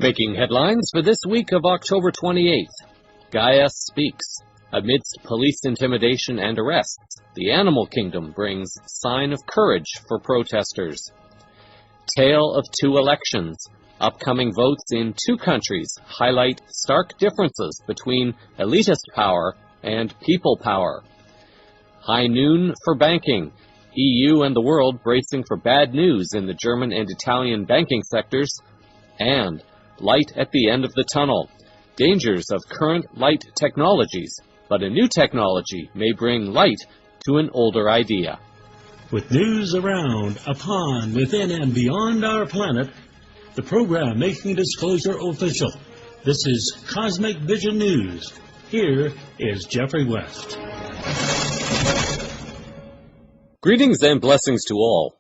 Making headlines for this week of October 28th. Gaia speaks. Amidst police intimidation and arrests, the animal kingdom brings sign of courage for protesters. Tale of two elections. Upcoming votes in two countries highlight stark differences between elitist power and people power. High noon for banking. EU and the world bracing for bad news in the German and Italian banking sectors. And light at the end of the tunnel. Dangers of current light technologies, but a new technology may bring light to an older idea. With news around, upon, within, and beyond our planet, the program making disclosure official. This is Cosmic Vision News. Here is Jeffrey West. Greetings and blessings to all.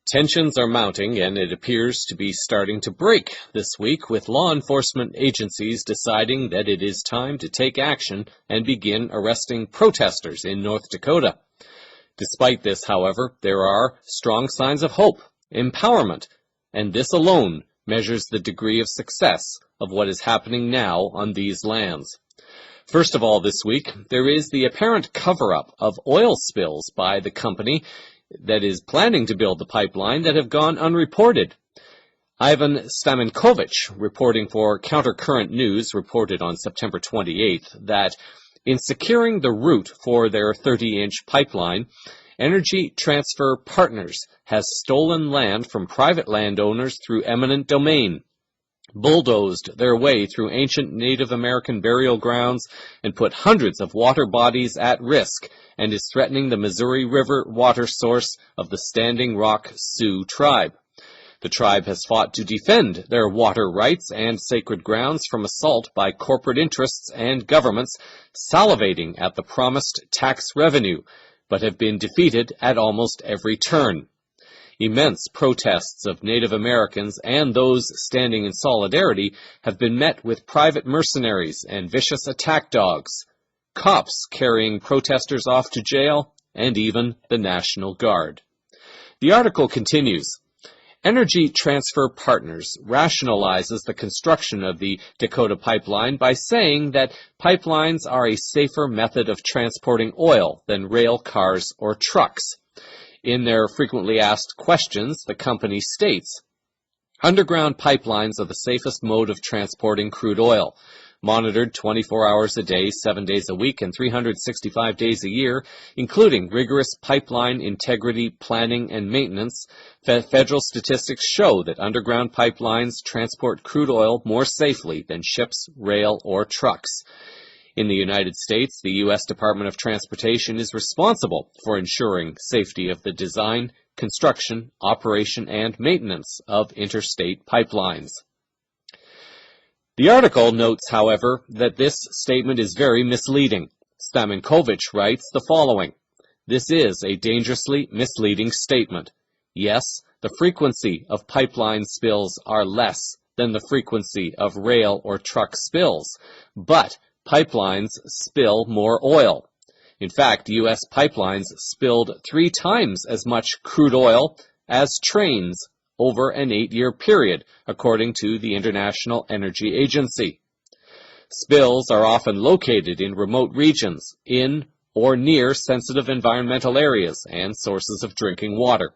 Tensions are mounting, and it appears to be starting to break this week, with law enforcement agencies deciding that it is time to take action and begin arresting protesters in North Dakota. Despite this, however, there are strong signs of hope, empowerment, and this alone measures the degree of success of what is happening now on these lands. First of all, this week, there is the apparent cover-up of oil spills by the company that is planning to build the pipeline that have gone unreported. Ivan Stamenkovich, reporting for Countercurrent News, reported on September 28th that in securing the route for their 30-inch pipeline, Energy Transfer Partners has stolen land from private landowners through eminent domain, bulldozed their way through ancient Native American burial grounds, and put hundreds of water bodies at risk, and is threatening the Missouri River water source of the Standing Rock Sioux tribe. The tribe has fought to defend their water rights and sacred grounds from assault by corporate interests and governments salivating at the promised tax revenue, but have been defeated at almost every turn. Immense protests of Native Americans and those standing in solidarity have been met with private mercenaries and vicious attack dogs, cops carrying protesters off to jail, and even the National Guard. The article continues. Energy Transfer Partners rationalizes the construction of the Dakota pipeline by saying that pipelines are a safer method of transporting oil than rail cars or trucks. In their frequently asked questions, the company states, underground pipelines are the safest mode of transporting crude oil. Monitored 24 hours a day, 7 days a week, and 365 days a year, including rigorous pipeline integrity planning and maintenance, federal statistics show that underground pipelines transport crude oil more safely than ships, rail, or trucks. In the United States, the U.S. Department of Transportation is responsible for ensuring safety of the design, construction, operation, and maintenance of interstate pipelines. The article notes, however, that this statement is very misleading. Stamenkovich writes the following. This is a dangerously misleading statement. Yes, the frequency of pipeline spills are less than the frequency of rail or truck spills, but pipelines spill more oil. In fact, U.S. pipelines spilled 3 times as much crude oil as trains over an 8-year period, according to the International Energy Agency. Spills are often located in remote regions, in or near sensitive environmental areas and sources of drinking water.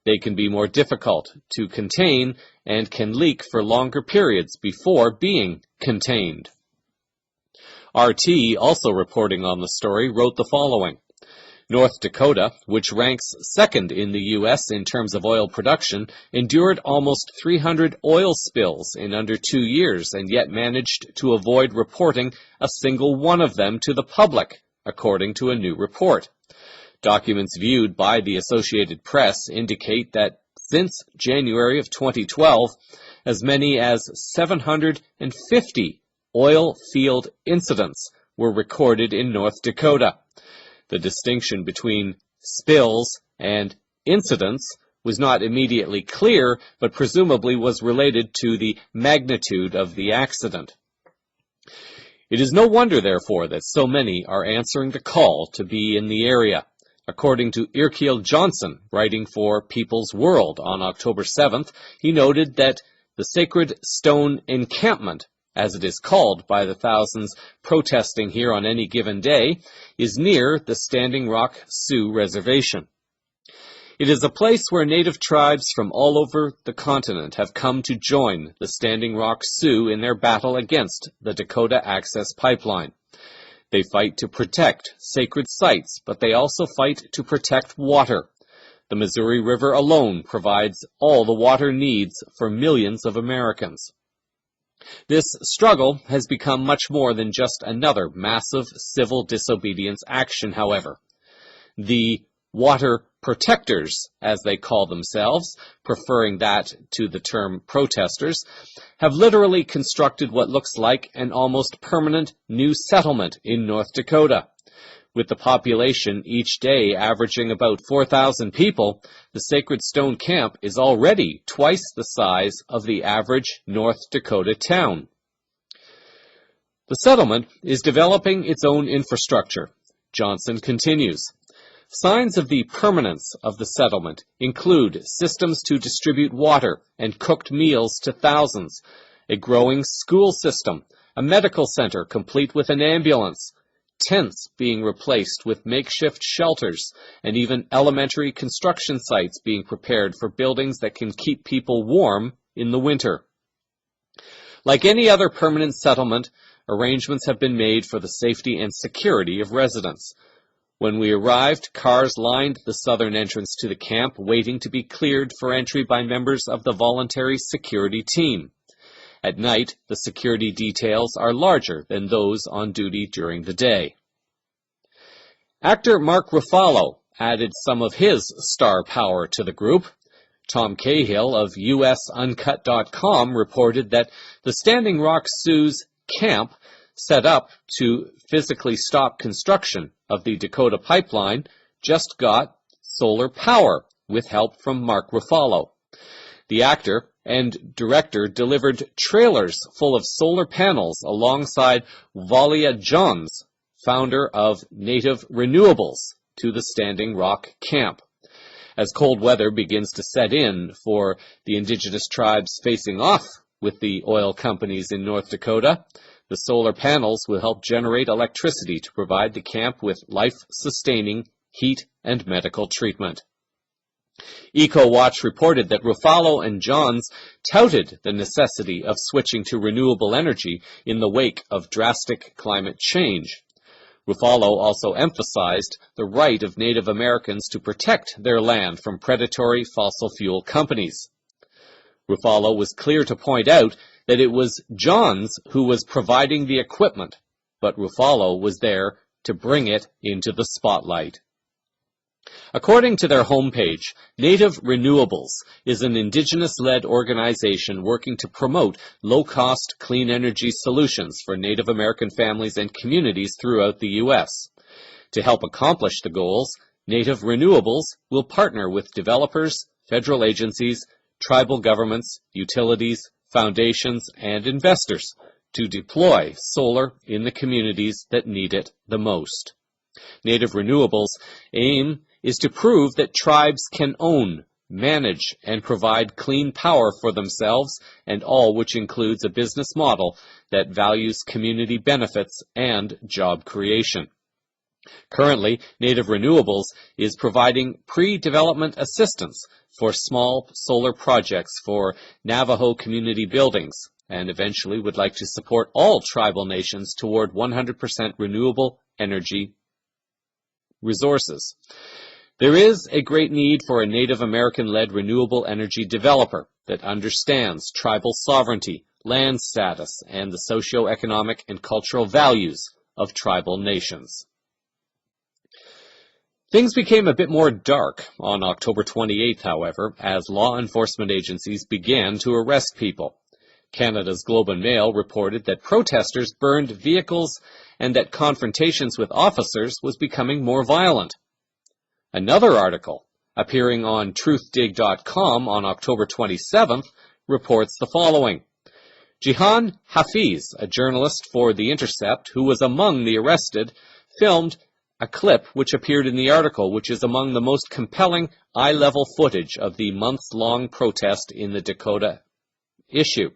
They can be more difficult to contain and can leak for longer periods before being contained. RT, also reporting on the story, wrote the following. North Dakota, which ranks second in the U.S. in terms of oil production, endured almost 300 oil spills in under 2 years and yet managed to avoid reporting a single one of them to the public, according to a new report. Documents viewed by the Associated Press indicate that since January of 2012, as many as 750 oil field incidents were recorded in North Dakota. The distinction between spills and incidents was not immediately clear, but presumably was related to the magnitude of the accident. It is no wonder, therefore, that so many are answering the call to be in the area. According to Irkiel Johnson, writing for People's World on October 7th, he noted that The Sacred Stone Encampment, as it is called by the thousands protesting here on any given day, is near the Standing Rock Sioux Reservation. It is a place where native tribes from all over the continent have come to join the Standing Rock Sioux in their battle against the Dakota Access Pipeline. They fight to protect sacred sites, but they also fight to protect water. The Missouri River alone provides all the water needs for millions of Americans. This struggle has become much more than just another massive civil disobedience action, however. The water protectors, as they call themselves, preferring that to the term protesters, have literally constructed what looks like an almost permanent new settlement in North Dakota. With the population each day averaging about 4,000 people, the Sacred Stone Camp is already twice the size of the average North Dakota town. The settlement is developing its own infrastructure. Johnson continues. Signs of the permanence of the settlement include systems to distribute water and cooked meals to thousands, a growing school system, a medical center complete with an ambulance, tents being replaced with makeshift shelters, and even elementary construction sites being prepared for buildings that can keep people warm in the winter. Like any other permanent settlement, arrangements have been made for the safety and security of residents. When we arrived, cars lined the southern entrance to the camp, waiting to be cleared for entry by members of the voluntary security team. At night, the security details are larger than those on duty during the day. Actor Mark Ruffalo added some of his star power to the group. Tom Cahill of USUncut.com reported that the Standing Rock Sioux's camp, set up to physically stop construction of the Dakota pipeline, just got solar power with help from Mark Ruffalo. The actor and director delivered trailers full of solar panels alongside Walia Johns, founder of Native Renewables, to the Standing Rock camp. As cold weather begins to set in for the indigenous tribes facing off with the oil companies in North Dakota, the solar panels will help generate electricity to provide the camp with life-sustaining heat and medical treatment. EcoWatch reported that Ruffalo and Johns touted the necessity of switching to renewable energy in the wake of drastic climate change. Ruffalo also emphasized the right of Native Americans to protect their land from predatory fossil fuel companies. Ruffalo was clear to point out that it was Johns who was providing the equipment, but Ruffalo was there to bring it into the spotlight. According to their homepage, Native Renewables is an indigenous-led organization working to promote low-cost, clean energy solutions for Native American families and communities throughout the U.S. To help accomplish the goals, Native Renewables will partner with developers, federal agencies, tribal governments, utilities, foundations, and investors to deploy solar in the communities that need it the most. Native Renewables' aim is to prove that tribes can own, manage, and provide clean power for themselves, and all which includes a business model that values community benefits and job creation. Currently, Native Renewables is providing pre-development assistance for small solar projects for Navajo community buildings, and eventually would like to support all tribal nations toward 100% renewable energy resources. There is a great need for a Native American-led renewable energy developer that understands tribal sovereignty, land status, and the socio-economic and cultural values of tribal nations. Things became a bit more dark on October 28th, however, as law enforcement agencies began to arrest people. Canada's Globe and Mail reported that protesters burned vehicles and that confrontations with officers was becoming more violent. Another article, appearing on truthdig.com on October 27th, reports the following. Jihan Hafiz, a journalist for The Intercept who was among the arrested, filmed a clip which appeared in the article, which is among the most compelling eye-level footage of the months-long protest in the Dakota issue,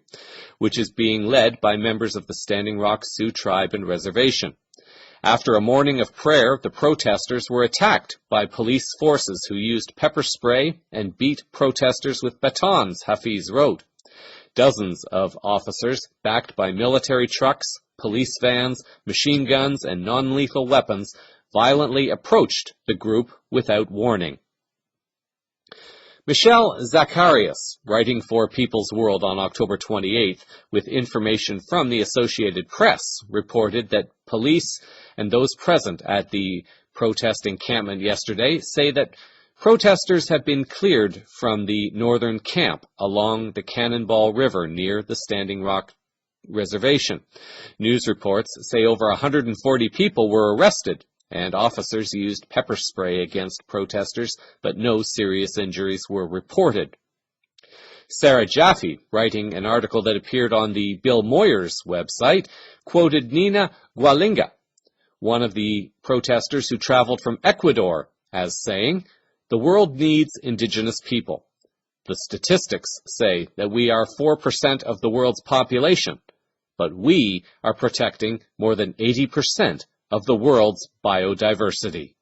which is being led by members of the Standing Rock Sioux tribe and reservation. After a morning of prayer, the protesters were attacked by police forces who used pepper spray and beat protesters with batons, Hafiz wrote. Dozens of officers, backed by military trucks, police vans, machine guns, and non-lethal weapons, violently approached the group without warning. Michelle Zacharias, writing for People's World on October 28th, with information from the Associated Press, reported that police and those present at the protest encampment yesterday say that protesters have been cleared from the northern camp along the Cannonball River near the Standing Rock Reservation. News reports say over 140 people were arrested, and officers used pepper spray against protesters, but no serious injuries were reported. Sarah Jaffe, writing an article that appeared on the Bill Moyers website, quoted Nina Gualinga, one of the protesters who traveled from Ecuador, as saying, "The world needs indigenous people. The statistics say that we are 4% of the world's population, but we are protecting more than 80% of the world's biodiversity."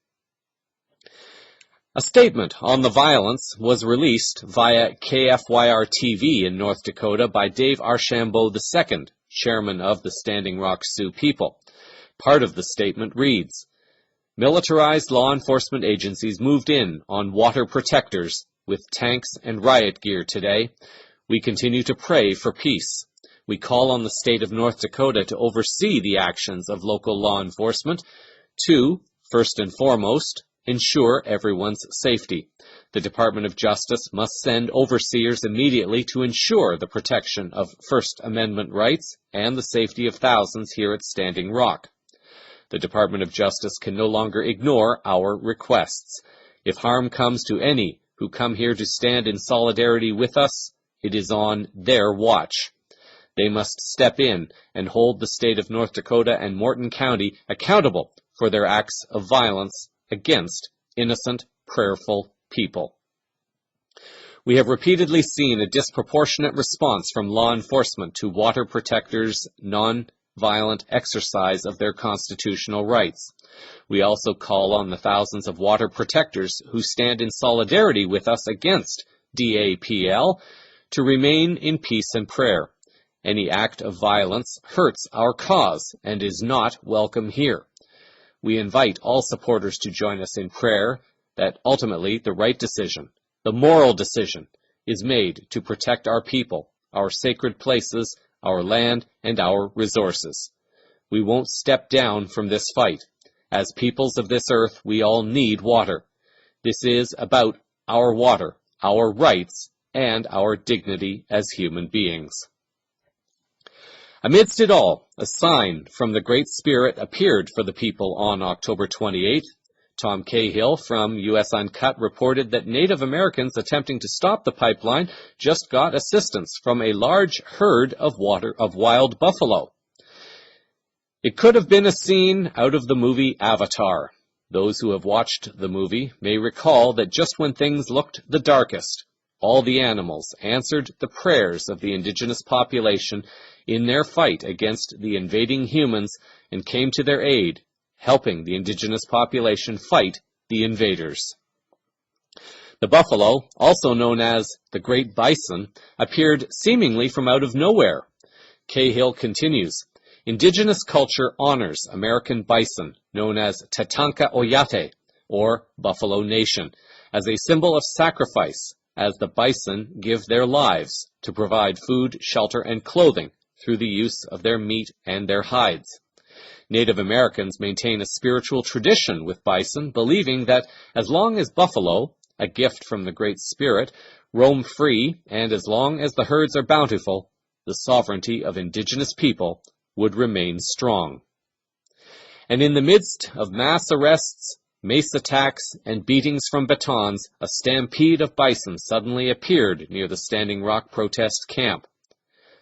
A statement on the violence was released via KFYR-TV in North Dakota by Dave Archambault II, chairman of the Standing Rock Sioux people. Part of the statement reads, "Militarized law enforcement agencies moved in on water protectors with tanks and riot gear today. We continue to pray for peace. We call on the state of North Dakota to oversee the actions of local law enforcement to, first and foremost, ensure everyone's safety. The Department of Justice must send overseers immediately to ensure the protection of First Amendment rights and the safety of thousands here at Standing Rock. The Department of Justice can no longer ignore our requests. If harm comes to any who come here to stand in solidarity with us, it is on their watch. They must step in and hold the state of North Dakota and Morton County accountable for their acts of violence against innocent, prayerful people." We have repeatedly seen a disproportionate response from law enforcement to water protectors' non-violent exercise of their constitutional rights. We also call on the thousands of water protectors who stand in solidarity with us against DAPL to remain in peace and prayer. Any act of violence hurts our cause and is not welcome here. We invite all supporters to join us in prayer that ultimately the right decision, the moral decision, is made to protect our people, our sacred places, our land, and our resources. We won't step down from this fight. As peoples of this earth, we all need water. This is about our water, our rights, and our dignity as human beings. Amidst it all, a sign from the Great Spirit appeared for the people on October 28th. Tom Cahill from U.S. Uncut reported that Native Americans attempting to stop the pipeline just got assistance from a large herd of wild buffalo. It could have been a scene out of the movie Avatar. Those who have watched the movie may recall that just when things looked the darkest, all the animals answered the prayers of the indigenous population in their fight against the invading humans and came to their aid, helping the indigenous population fight the invaders. The buffalo, also known as the great bison, appeared seemingly from out of nowhere. Cahill continues, "Indigenous culture honors American bison, known as Tatanka Oyate, or Buffalo Nation, as a symbol of sacrifice, as the bison give their lives to provide food, shelter, and clothing through the use of their meat and their hides. Native Americans maintain a spiritual tradition with bison, believing that as long as buffalo, a gift from the Great Spirit, roam free, and as long as the herds are bountiful, the sovereignty of indigenous people would remain strong." And in the midst of mass arrests, mace attacks, and beatings from batons, a stampede of bison suddenly appeared near the Standing Rock protest camp.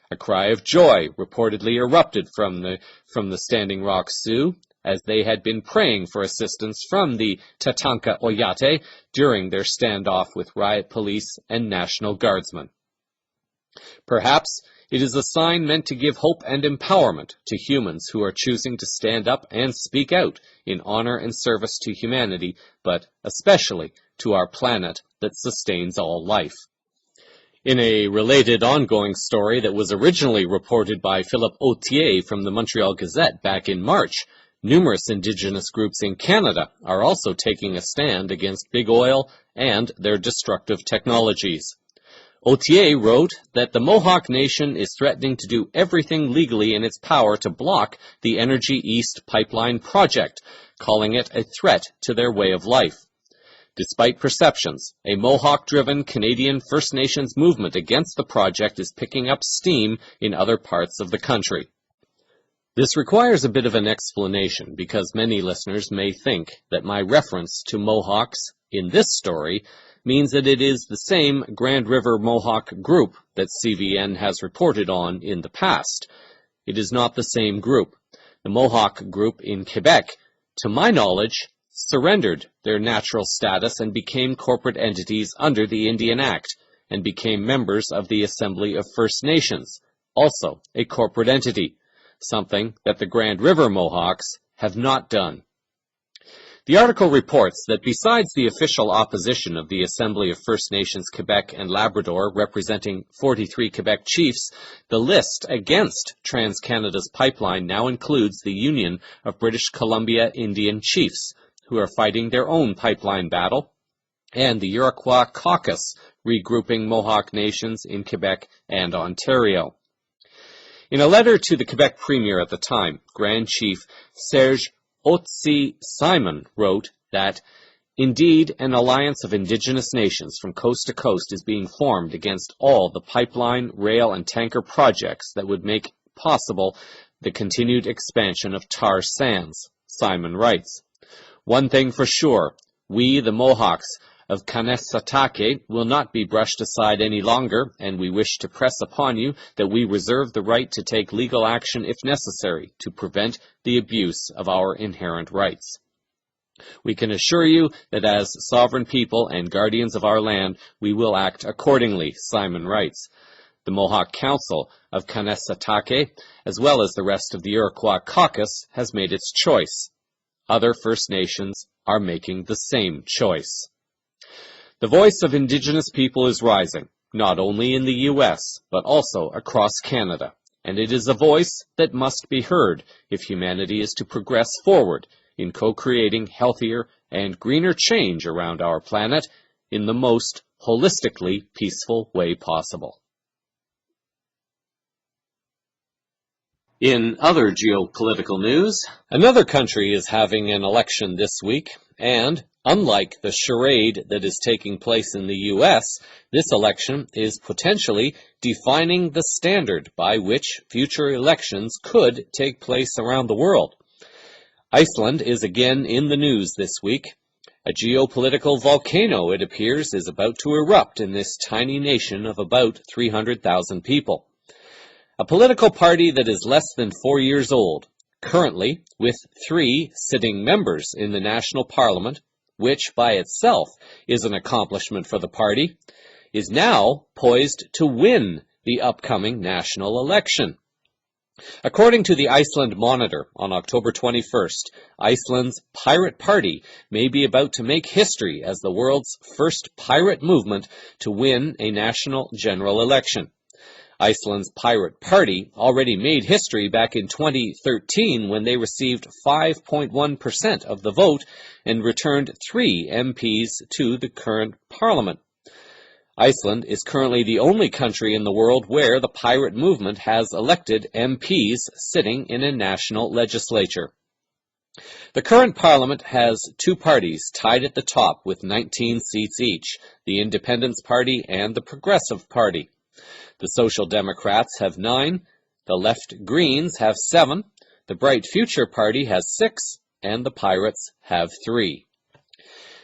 A cry of joy reportedly erupted from the Standing Rock Sioux, as they had been praying for assistance from the Tatanka Oyate during their standoff with riot police and National Guardsmen. Perhaps it is a sign meant to give hope and empowerment to humans who are choosing to stand up and speak out in honor and service to humanity, but especially to our planet that sustains all life. In a related ongoing story that was originally reported by Philip Autier from the Montreal Gazette back in March, numerous Indigenous groups in Canada are also taking a stand against big oil and their destructive technologies. Autier wrote that the Mohawk Nation is threatening to do everything legally in its power to block the Energy East pipeline project, calling it a threat to their way of life. Despite perceptions, a Mohawk-driven Canadian First Nations movement against the project is picking up steam in other parts of the country. This requires a bit of an explanation because many listeners may think that my reference to Mohawks in this story means that it is the same Grand River Mohawk group that CVN has reported on in the past. It is not the same group. The Mohawk group in Quebec, to my knowledge, surrendered their natural status and became corporate entities under the Indian Act and became members of the Assembly of First Nations, also a corporate entity, something that the Grand River Mohawks have not done. The article reports that besides the official opposition of the Assembly of First Nations Quebec and Labrador, representing 43 Quebec chiefs, the list against TransCanada's pipeline now includes the Union of British Columbia Indian Chiefs, who are fighting their own pipeline battle, and the Iroquois Caucus, regrouping Mohawk nations in Quebec and Ontario. In a letter to the Quebec Premier at the time, Grand Chief Serge Otsi-Simon wrote that, "Indeed, an alliance of Indigenous nations from coast to coast is being formed against all the pipeline, rail, and tanker projects that would make possible the continued expansion of tar sands," Simon writes. "One thing for sure, we, the Mohawks of Kanesatake, will not be brushed aside any longer, and we wish to press upon you that we reserve the right to take legal action if necessary to prevent the abuse of our inherent rights. We can assure you that as sovereign people and guardians of our land, we will act accordingly," Simon writes. The Mohawk Council of Kanesatake, as well as the rest of the Iroquois Caucus, has made its choice. Other First Nations are making the same choice. The voice of Indigenous people is rising, not only in the U.S., but also across Canada, and it is a voice that must be heard if humanity is to progress forward in co-creating healthier and greener change around our planet in the most holistically peaceful way possible. In other geopolitical news, another country is having an election this week, and unlike the charade that is taking place in the U.S., this election is potentially defining the standard by which future elections could take place around the world. Iceland is again in the news this week. A geopolitical volcano, it appears, is about to erupt in this tiny nation of about 300,000 people. A political party that is less than 4 years old, currently with 3 sitting members in the national parliament, which by itself is an accomplishment for the party, is now poised to win the upcoming national election. According to the Iceland Monitor on October 21st, Iceland's Pirate Party may be about to make history as the world's first pirate movement to win a national general election. Iceland's Pirate Party already made history back in 2013 when they received 5.1% of the vote and returned 3 MPs to the current parliament. Iceland is currently the only country in the world where the pirate movement has elected MPs sitting in a national legislature. The current parliament has 2 parties tied at the top with 19 seats each, the Independence Party and the Progressive Party. The Social Democrats have 9, the Left Greens have 7, the Bright Future Party has 6, and the Pirates have 3.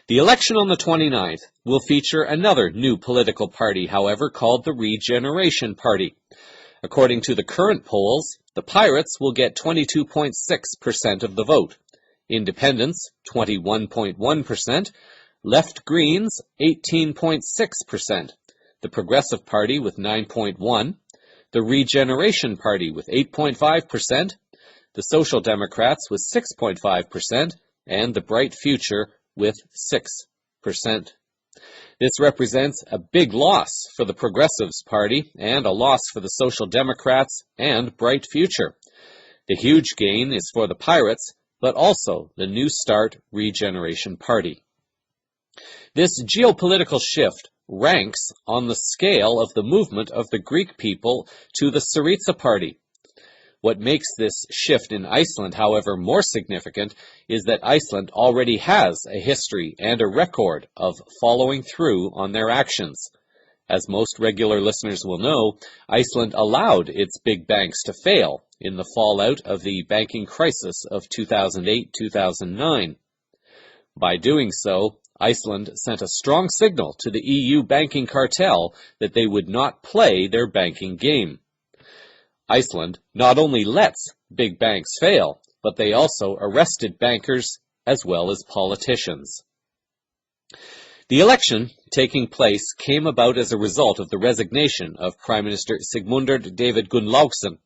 The election on the 29th will feature another new political party, however, called the Regeneration Party. According to the current polls, the Pirates will get 22.6% of the vote, Independents 21.1%, Left Greens 18.6%, the Progressive Party with 9.1%, the Regeneration Party with 8.5%, the Social Democrats with 6.5%, and the Bright Future with 6%. This represents a big loss for the Progressives Party and a loss for the Social Democrats and Bright Future. The huge gain is for the Pirates, but also the New Start Regeneration Party. This geopolitical shift ranks on the scale of the movement of the Greek people to the Syriza Party. What makes this shift in Iceland, however, more significant is that Iceland already has a history and a record of following through on their actions. As most regular listeners will know, Iceland allowed its big banks to fail in the fallout of the banking crisis of 2008-2009. By doing so, Iceland sent a strong signal to the EU banking cartel that they would not play their banking game. Iceland not only lets big banks fail, but they also arrested bankers as well as politicians. The election taking place came about as a result of the resignation of Prime Minister Sigmundur David Gunnlaugsson.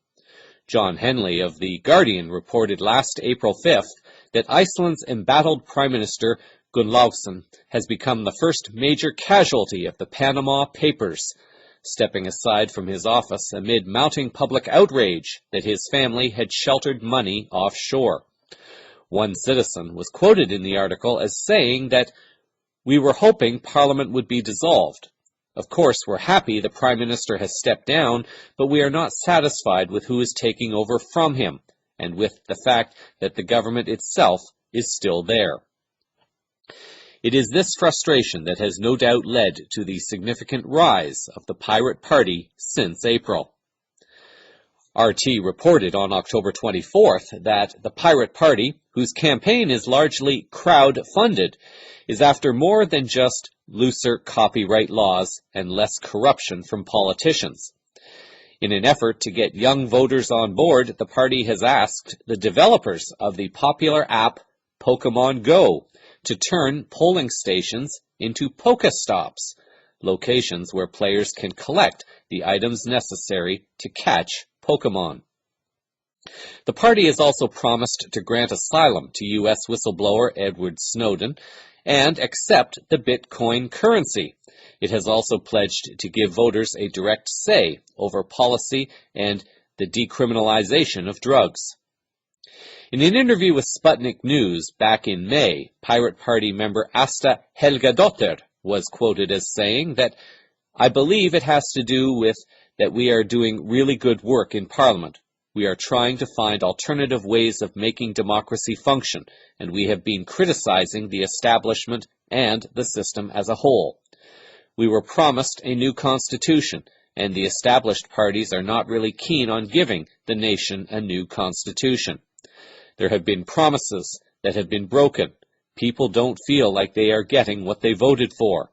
John Henley of The Guardian reported last April 5th that Iceland's embattled Prime Minister Gunnlaugsson has become the first major casualty of the Panama Papers, stepping aside from his office amid mounting public outrage that his family had sheltered money offshore. One citizen was quoted in the article as saying that, "We were hoping Parliament would be dissolved. Of course, we're happy the Prime Minister has stepped down, but we are not satisfied with who is taking over from him, and with the fact that the government itself is still there." It is this frustration that has no doubt led to the significant rise of the Pirate Party since April. RT reported on October 24th that the Pirate Party, whose campaign is largely crowd-funded, is after more than just looser copyright laws and less corruption from politicians. In an effort to get young voters on board, the party has asked the developers of the popular app Pokemon Go to turn polling stations into Pokestops, locations where players can collect the items necessary to catch Pokemon. The party has also promised to grant asylum to U.S. whistleblower Edward Snowden and accept the Bitcoin currency. It has also pledged to give voters a direct say over policy and the decriminalization of drugs. In an interview with Sputnik News back in May, Pirate Party member Asta Helgadottir was quoted as saying that, "I believe it has to do with that we are doing really good work in Parliament. We are trying to find alternative ways of making democracy function, and we have been criticizing the establishment and the system as a whole. We were promised a new constitution, and the established parties are not really keen on giving the nation a new constitution. There have been promises that have been broken. People don't feel like they are getting what they voted for.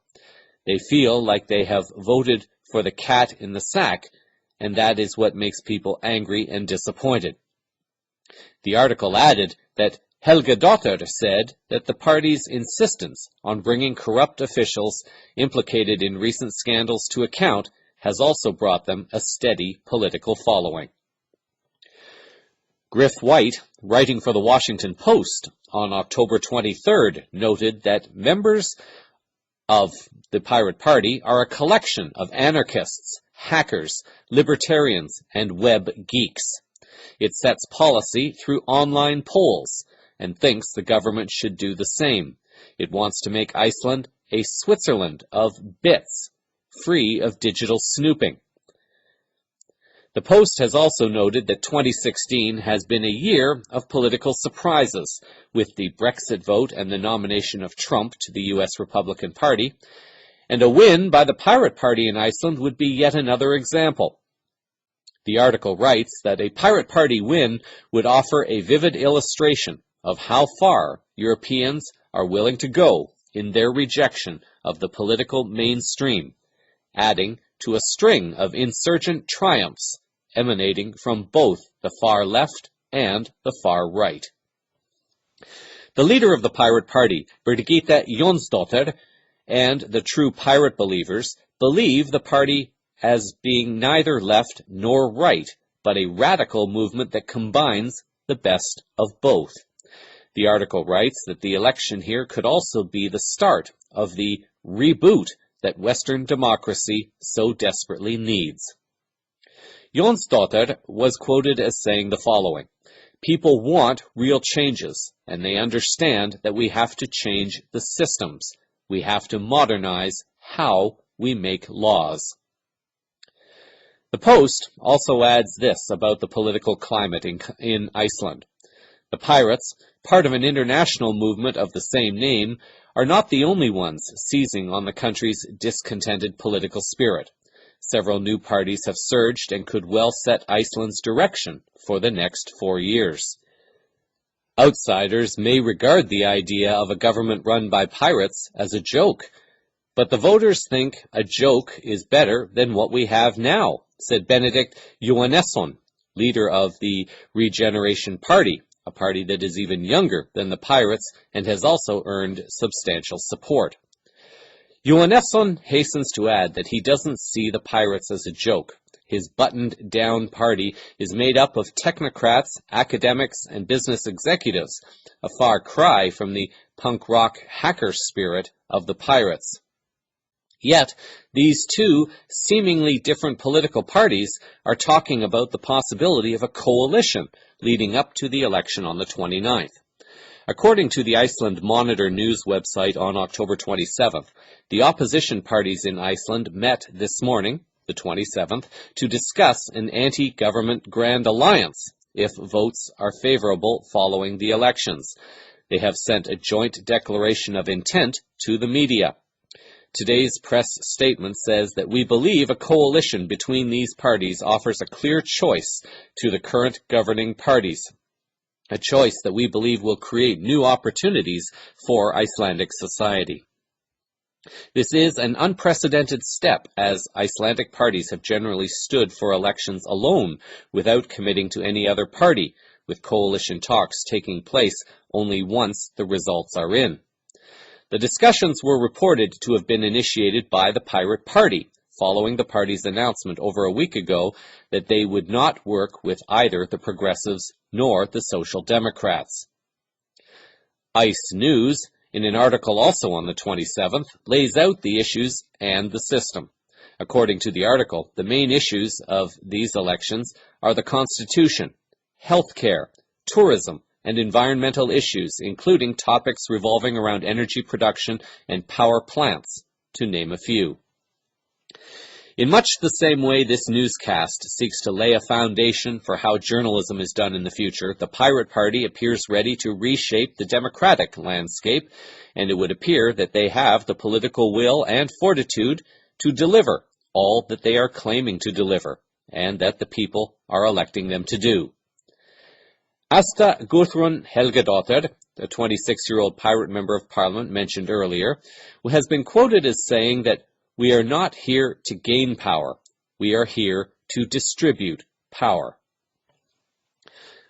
They feel like they have voted for the cat in the sack, and that is what makes people angry and disappointed." The article added that Helgadottir said that the party's insistence on bringing corrupt officials implicated in recent scandals to account has also brought them a steady political following. Griff White, writing for the Washington Post on October 23rd, noted that members of the Pirate Party are a collection of anarchists, hackers, libertarians, and web geeks. It sets policy through online polls and thinks the government should do the same. It wants to make Iceland a Switzerland of bits, free of digital snooping. The Post has also noted that 2016 has been a year of political surprises, with the Brexit vote and the nomination of Trump to the U.S. Republican Party, and a win by the Pirate Party in Iceland would be yet another example. The article writes that a Pirate Party win would offer a vivid illustration of how far Europeans are willing to go in their rejection of the political mainstream, adding to a string of insurgent triumphs emanating from both the far left and the far right. The leader of the Pirate Party, Birgitta Jónsdóttir, and the true pirate believers believe the party as being neither left nor right, but a radical movement that combines the best of both. The article writes that the election here could also be the start of the reboot that Western democracy so desperately needs. Jonsdottir was quoted as saying the following: "People want real changes, and they understand that we have to change the systems. We have to modernize how we make laws." The Post also adds this about the political climate in Iceland. The pirates, part of an international movement of the same name, are not the only ones seizing on the country's discontented political spirit. Several new parties have surged and could well set Iceland's direction for the next 4 years. Outsiders may regard the idea of a government run by pirates as a joke, but the voters think a joke is better than what we have now, said Benedikt Jóhannesson, leader of the Regeneration Party, a party that is even younger than the pirates and has also earned substantial support. Jóhannesson hastens to add that he doesn't see the pirates as a joke. His buttoned-down party is made up of technocrats, academics, and business executives, a far cry from the punk rock hacker spirit of the pirates. Yet, these two seemingly different political parties are talking about the possibility of a coalition leading up to the election on the 29th. According to the Iceland Monitor news website on October 27th, the opposition parties in Iceland met this morning, the 27th, to discuss an anti-government grand alliance if votes are favorable following the elections. They have sent a joint declaration of intent to the media. Today's press statement says that we believe a coalition between these parties offers a clear choice to the current governing parties, a choice that we believe will create new opportunities for Icelandic society. This is an unprecedented step, as Icelandic parties have generally stood for elections alone without committing to any other party, with coalition talks taking place only once the results are in. The discussions were reported to have been initiated by the Pirate Party, following the party's announcement over a week ago that they would not work with either the Progressives nor the Social Democrats. ICE News, in an article also on the 27th, lays out the issues and the system. According to the article, the main issues of these elections are the Constitution, healthcare, tourism, and environmental issues, including topics revolving around energy production and power plants, to name a few. In much the same way this newscast seeks to lay a foundation for how journalism is done in the future, the Pirate Party appears ready to reshape the democratic landscape, and it would appear that they have the political will and fortitude to deliver all that they are claiming to deliver, and that the people are electing them to do. Asta Guðrún Helgadóttir, the 26-year-old pirate member of parliament mentioned earlier, has been quoted as saying that we are not here to gain power, we are here to distribute power.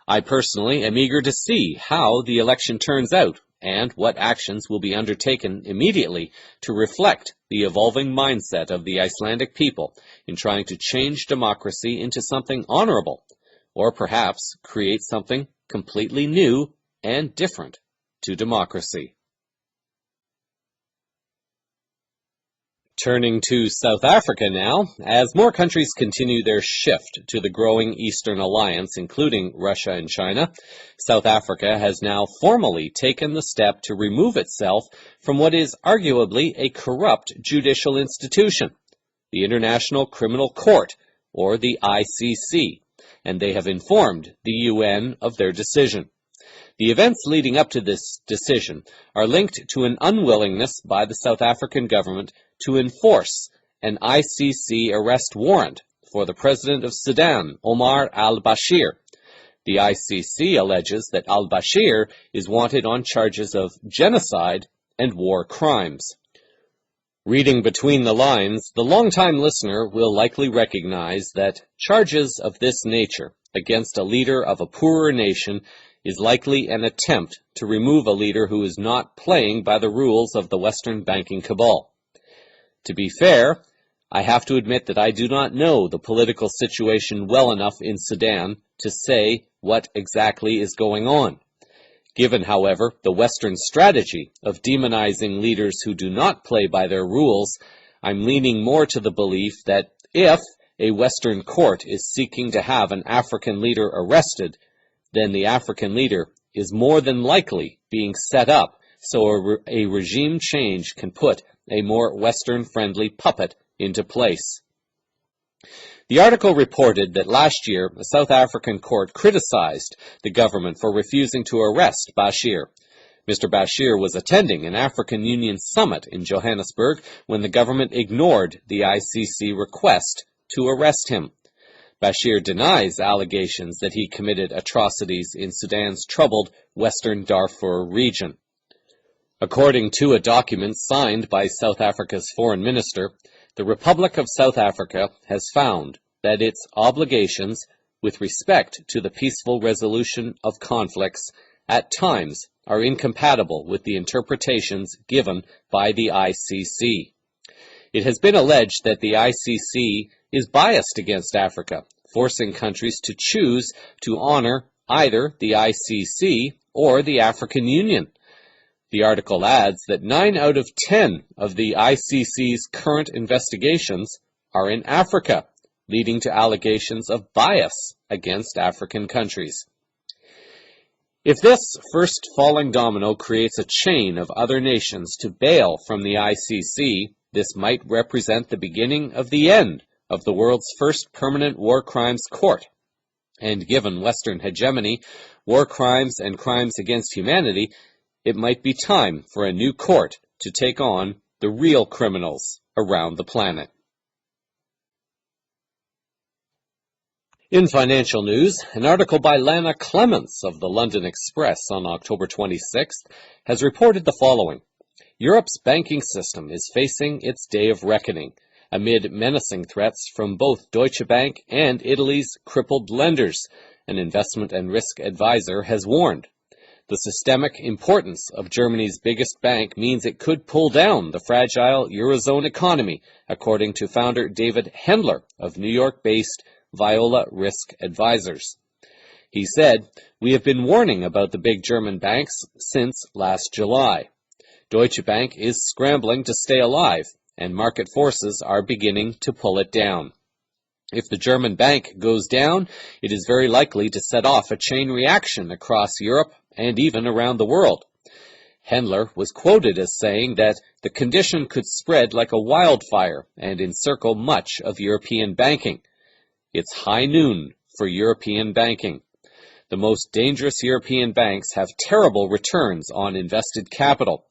I personally am eager to see how the election turns out and what actions will be undertaken immediately to reflect the evolving mindset of the Icelandic people in trying to change democracy into something honorable, or perhaps create something completely new and different to democracy. Turning to South Africa now, as more countries continue their shift to the growing Eastern Alliance, including Russia and China, South Africa has now formally taken the step to remove itself from what is arguably a corrupt judicial institution, the International Criminal Court, or the ICC, and they have informed the UN of their decision. The events leading up to this decision are linked to an unwillingness by the South African government to enforce an ICC arrest warrant for the president of Sudan, Omar al-Bashir. The ICC alleges that al-Bashir is wanted on charges of genocide and war crimes. Reading between the lines, the longtime listener will likely recognize that charges of this nature against a leader of a poorer nation is likely an attempt to remove a leader who is not playing by the rules of the Western banking cabal. To be fair, I have to admit that I do not know the political situation well enough in Sudan to say what exactly is going on. Given, however, the Western strategy of demonizing leaders who do not play by their rules, I'm leaning more to the belief that if a Western court is seeking to have an African leader arrested, then the African leader is more than likely being set up so a regime change can put a more Western-friendly puppet into place. The article reported that last year, a South African court criticized the government for refusing to arrest Bashir. Mr. Bashir was attending an African Union summit in Johannesburg when the government ignored the ICC request to arrest him. Bashir denies allegations that he committed atrocities in Sudan's troubled Western Darfur region. According to a document signed by South Africa's foreign minister, the Republic of South Africa has found that its obligations with respect to the peaceful resolution of conflicts at times are incompatible with the interpretations given by the ICC. It has been alleged that the ICC is biased against Africa, forcing countries to choose to honor either the ICC or the African Union. The article adds that 9 out of 10 of the ICC's current investigations are in Africa, leading to allegations of bias against African countries. If this first falling domino creates a chain of other nations to bail from the ICC, this might represent the beginning of the end of the world's first permanent war crimes court. And given Western hegemony, war crimes and crimes against humanity, it might be time for a new court to take on the real criminals around the planet. In financial news, an article by Lana Clements of the London Express on October 26th has reported the following. Europe's banking system is facing its day of reckoning amid menacing threats from both Deutsche Bank and Italy's crippled lenders, an investment and risk advisor has warned. The systemic importance of Germany's biggest bank means it could pull down the fragile Eurozone economy, according to founder David Hendler of New York-based Viola Risk Advisors. He said, "We have been warning about the big German banks since last July. Deutsche Bank is scrambling to stay alive, and market forces are beginning to pull it down. If the German bank goes down, it is very likely to set off a chain reaction across Europe and even around the world." Hendler was quoted as saying that the condition could spread like a wildfire and encircle much of European banking. It's high noon for European banking. The most dangerous European banks have terrible returns on invested capital.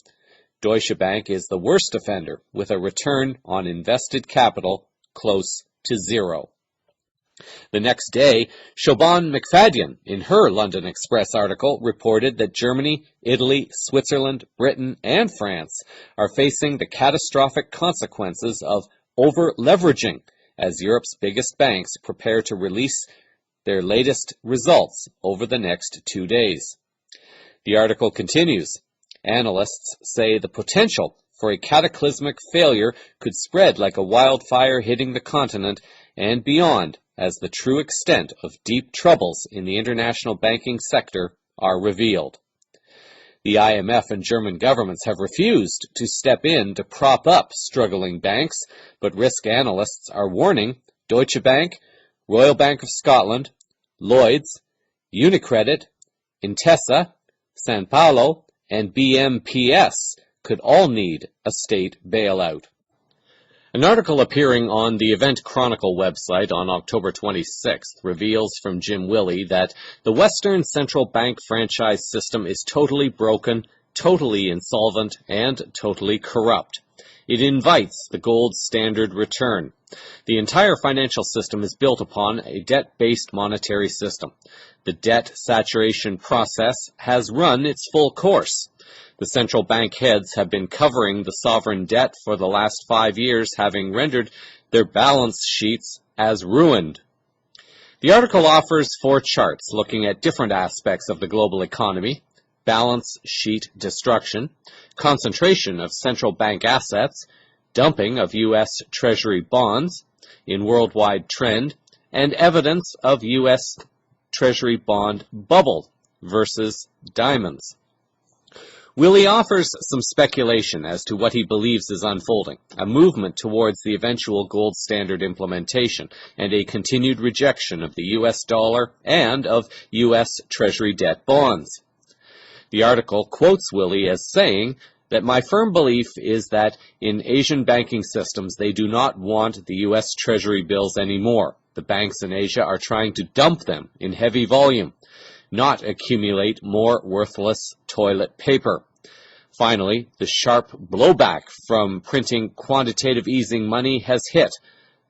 Deutsche Bank is the worst offender, with a return on invested capital close to zero. The next day, Siobhan McFadyen, in her London Express article, reported that Germany, Italy, Switzerland, Britain, and France are facing the catastrophic consequences of over-leveraging as Europe's biggest banks prepare to release their latest results over the next 2 days. The article continues. Analysts say the potential for a cataclysmic failure could spread like a wildfire hitting the continent and beyond as the true extent of deep troubles in the international banking sector are revealed. The IMF and German governments have refused to step in to prop up struggling banks, but risk analysts are warning Deutsche Bank, Royal Bank of Scotland, Lloyds, UniCredit, Intesa, San Paolo, and BMPS could all need a state bailout. An article appearing on the Event Chronicle website on October 26th reveals from Jim Willey that the Western central bank franchise system is totally broken, totally insolvent, and totally corrupt. It invites the gold standard return. The entire financial system is built upon a debt-based monetary system. The debt saturation process has run its full course. The central bank heads have been covering the sovereign debt for the last 5 years, having rendered their balance sheets as ruined. The article offers 4 charts looking at different aspects of the global economy: balance sheet destruction, concentration of central bank assets, dumping of U.S. Treasury bonds in worldwide trend, and evidence of U.S. Treasury bond bubble versus diamonds. Willie offers some speculation as to what he believes is unfolding: a movement towards the eventual gold standard implementation and a continued rejection of the U.S. dollar and of U.S. Treasury debt bonds. The article quotes Willie as saying that my firm belief is that in Asian banking systems they do not want the U.S. Treasury bills anymore. The banks in Asia are trying to dump them in heavy volume, not accumulate more worthless toilet paper. Finally, the sharp blowback from printing quantitative easing money has hit.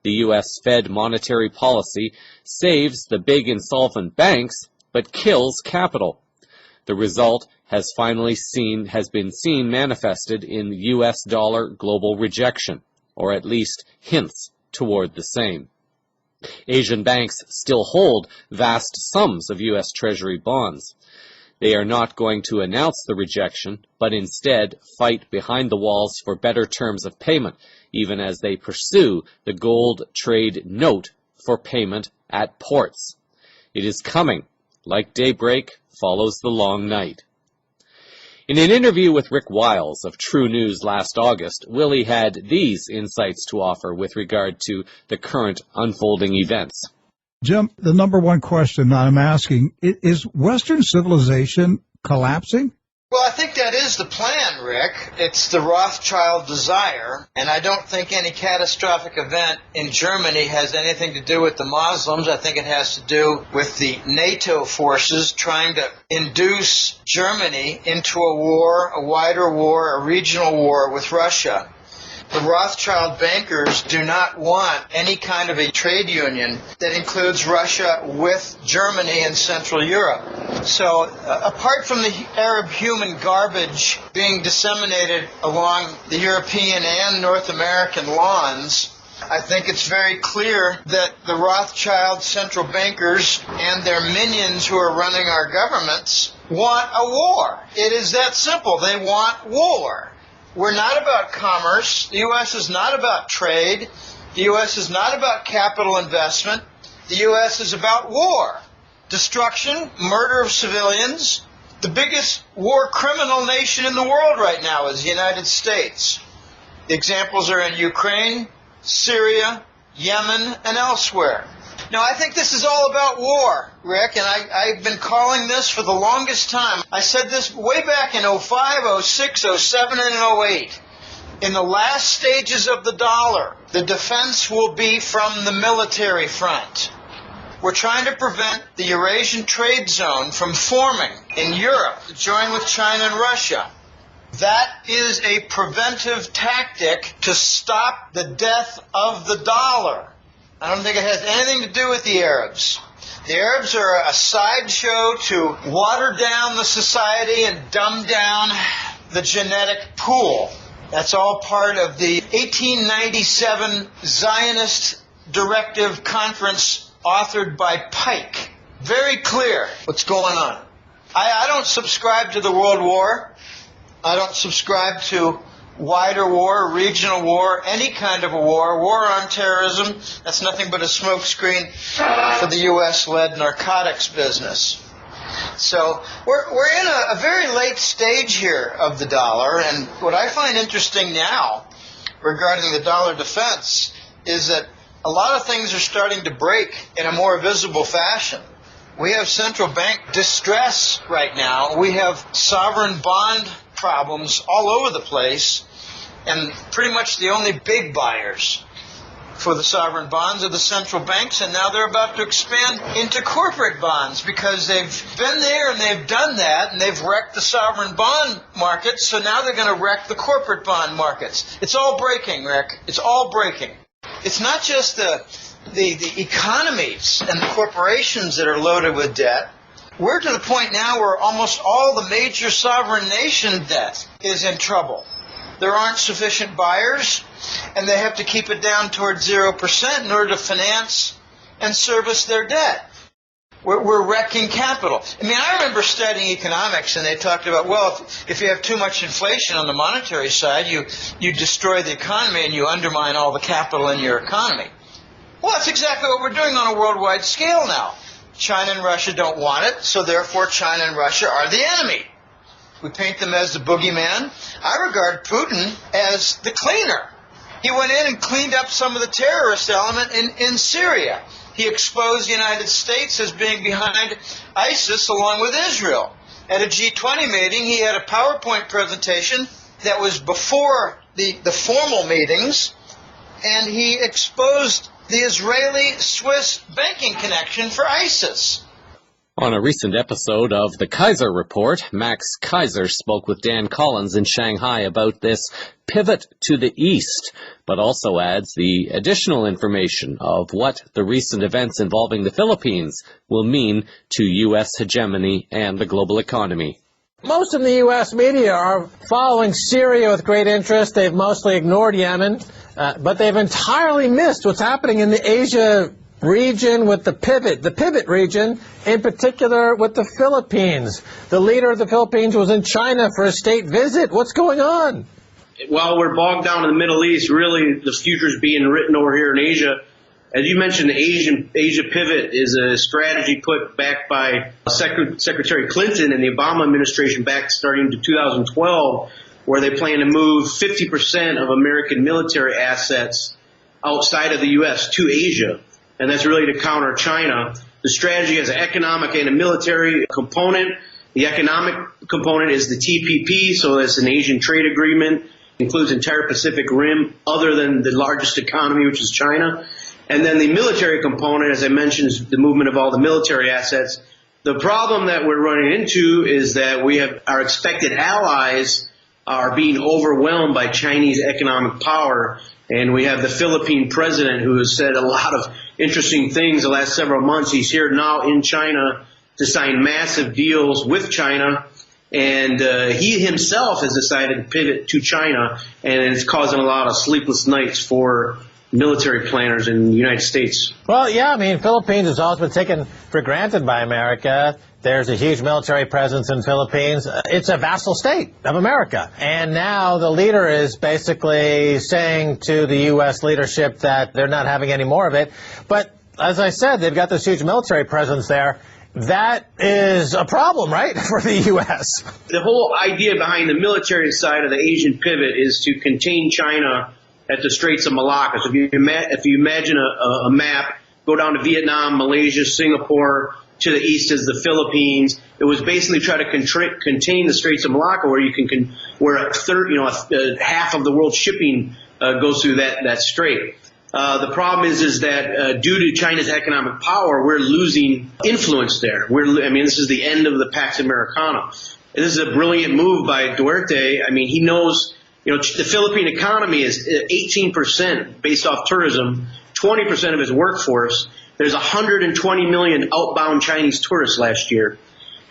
The U.S. Fed monetary policy saves the big insolvent banks, but kills capital. The result has been seen manifested in U.S. dollar global rejection, or at least hints toward the same. Asian banks still hold vast sums of U.S. Treasury bonds. They are not going to announce the rejection, but instead fight behind the walls for better terms of payment, even as they pursue the gold trade note for payment at ports. It is coming. Like daybreak follows the long night. In an interview with Rick Wiles of True News last August, Willie had these insights to offer with regard to the current unfolding events. Jim, the number one question I'm asking, is Western civilization collapsing? Well, I think that is the plan, Rick. It's the Rothschild desire, and I don't think any catastrophic event in Germany has anything to do with the Muslims. I think it has to do with the NATO forces trying to induce Germany into a war, a wider war, a regional war with Russia. The Rothschild bankers do not want any kind of a trade union that includes Russia with Germany and Central Europe. So apart from the Arab human garbage being disseminated along the European and North American lawns, I think it's very clear that the Rothschild central bankers and their minions who are running our governments want a war. It is that simple. They want war. We're not about commerce. The U.S. is not about trade. The U.S. is not about capital investment. The U.S. is about war, destruction, murder of civilians. The biggest war criminal nation in the world right now is the United States. The examples are in Ukraine, Syria, Yemen, and elsewhere. Now, I think this is all about war, Rick, and I've been calling this for the longest time. I said this way back in 05, 06, 07, and 08. In the last stages of the dollar, the defense will be from the military front. We're trying to prevent the Eurasian trade zone from forming in Europe to join with China and Russia. That is a preventive tactic to stop the death of the dollar. I don't think it has anything to do with the Arabs. The Arabs are a sideshow to water down the society and dumb down the genetic pool. That's all part of the 1897 Zionist Directive Conference authored by Pike. Very clear what's going on. I don't subscribe to the World War. I don't subscribe to wider war, regional war, any kind of a war on terrorism. That's nothing but a smokescreen for the U.S.-led narcotics business. So we're in a very late stage here of the dollar, and what I find interesting now regarding the dollar defense is that a lot of things are starting to break in a more visible fashion. We have central bank distress right now. We have sovereign bond problems all over the place, and pretty much the only big buyers for the sovereign bonds are the central banks, and now they're about to expand into corporate bonds because they've been there and they've done that, and they've wrecked the sovereign bond market, so now they're going to wreck the corporate bond markets. It's all breaking, Rick. It's all breaking. It's not just the economies and the corporations that are loaded with debt. We're to the point now where almost all the major sovereign nation debt is in trouble. There aren't sufficient buyers, and they have to keep it down towards 0% in order to finance and service their debt. We're wrecking capital. I mean, I remember studying economics, and they talked about, well, if you have too much inflation on the monetary side, you destroy the economy and you undermine all the capital in your economy. Well, that's exactly what we're doing on a worldwide scale now. China and Russia don't want it, so therefore China and Russia are the enemy. We paint them as the boogeyman. I regard Putin as the cleaner. He went in and cleaned up some of the terrorist element in Syria. He exposed the United States as being behind ISIS along with Israel. At a G20 meeting, he had a PowerPoint presentation that was before the formal meetings, and he exposed the Israeli-Swiss banking connection for ISIS. On a recent episode of The Kaiser Report, Max Kaiser spoke with Dan Collins in Shanghai about this pivot to the east, but also adds the additional information of what the recent events involving the Philippines will mean to U.S. hegemony and the global economy. Most of the U.S. media are following Syria with great interest. They've mostly ignored Yemen, but they've entirely missed what's happening in the Asia region with the pivot region, in particular with the Philippines. The leader of the Philippines was in China for a state visit. What's going on? Well, we're bogged down in the Middle East. Really, the future's being written over here in Asia. As you mentioned, the Asia pivot is a strategy put back by Secretary Clinton and the Obama administration back starting to 2012, where they plan to move 50% of American military assets outside of the U.S. to Asia. And that's really to counter China. The strategy has an economic and a military component. The economic component is the TPP, so that's an Asian trade agreement. Includes the entire Pacific Rim other than the largest economy, which is China. And then the military component, as I mentioned, is the movement of all the military assets. The problem that we're running into is that we have our expected allies are being overwhelmed by Chinese economic power. And we have the Philippine president who has said a lot of interesting things the last several months. He's here now in China to sign massive deals with China. And he himself has decided to pivot to China, and it's causing a lot of sleepless nights for military planners in the United States. Well, yeah, I mean, Philippines has always been taken for granted by America. There's a huge military presence in Philippines. It's a vassal state of America. And now the leader is basically saying to the U.S. leadership that they're not having any more of it. But as I said, they've got this huge military presence there. That is a problem, right, for the U.S.? The whole idea behind the military side of the Asian pivot is to contain China at the Straits of Malacca. So if you imagine a map, go down to Vietnam, Malaysia, Singapore, to the east is the Philippines. It was basically try to contain the Straits of Malacca, where you can where half of the world's shipping goes through that strait. The problem is that due to China's economic power, we're losing influence there. This is the end of the Pax Americana. And this is a brilliant move by Duterte. I mean, he knows, the Philippine economy is 18% based off tourism, 20% of its workforce. There's 120 million outbound Chinese tourists last year.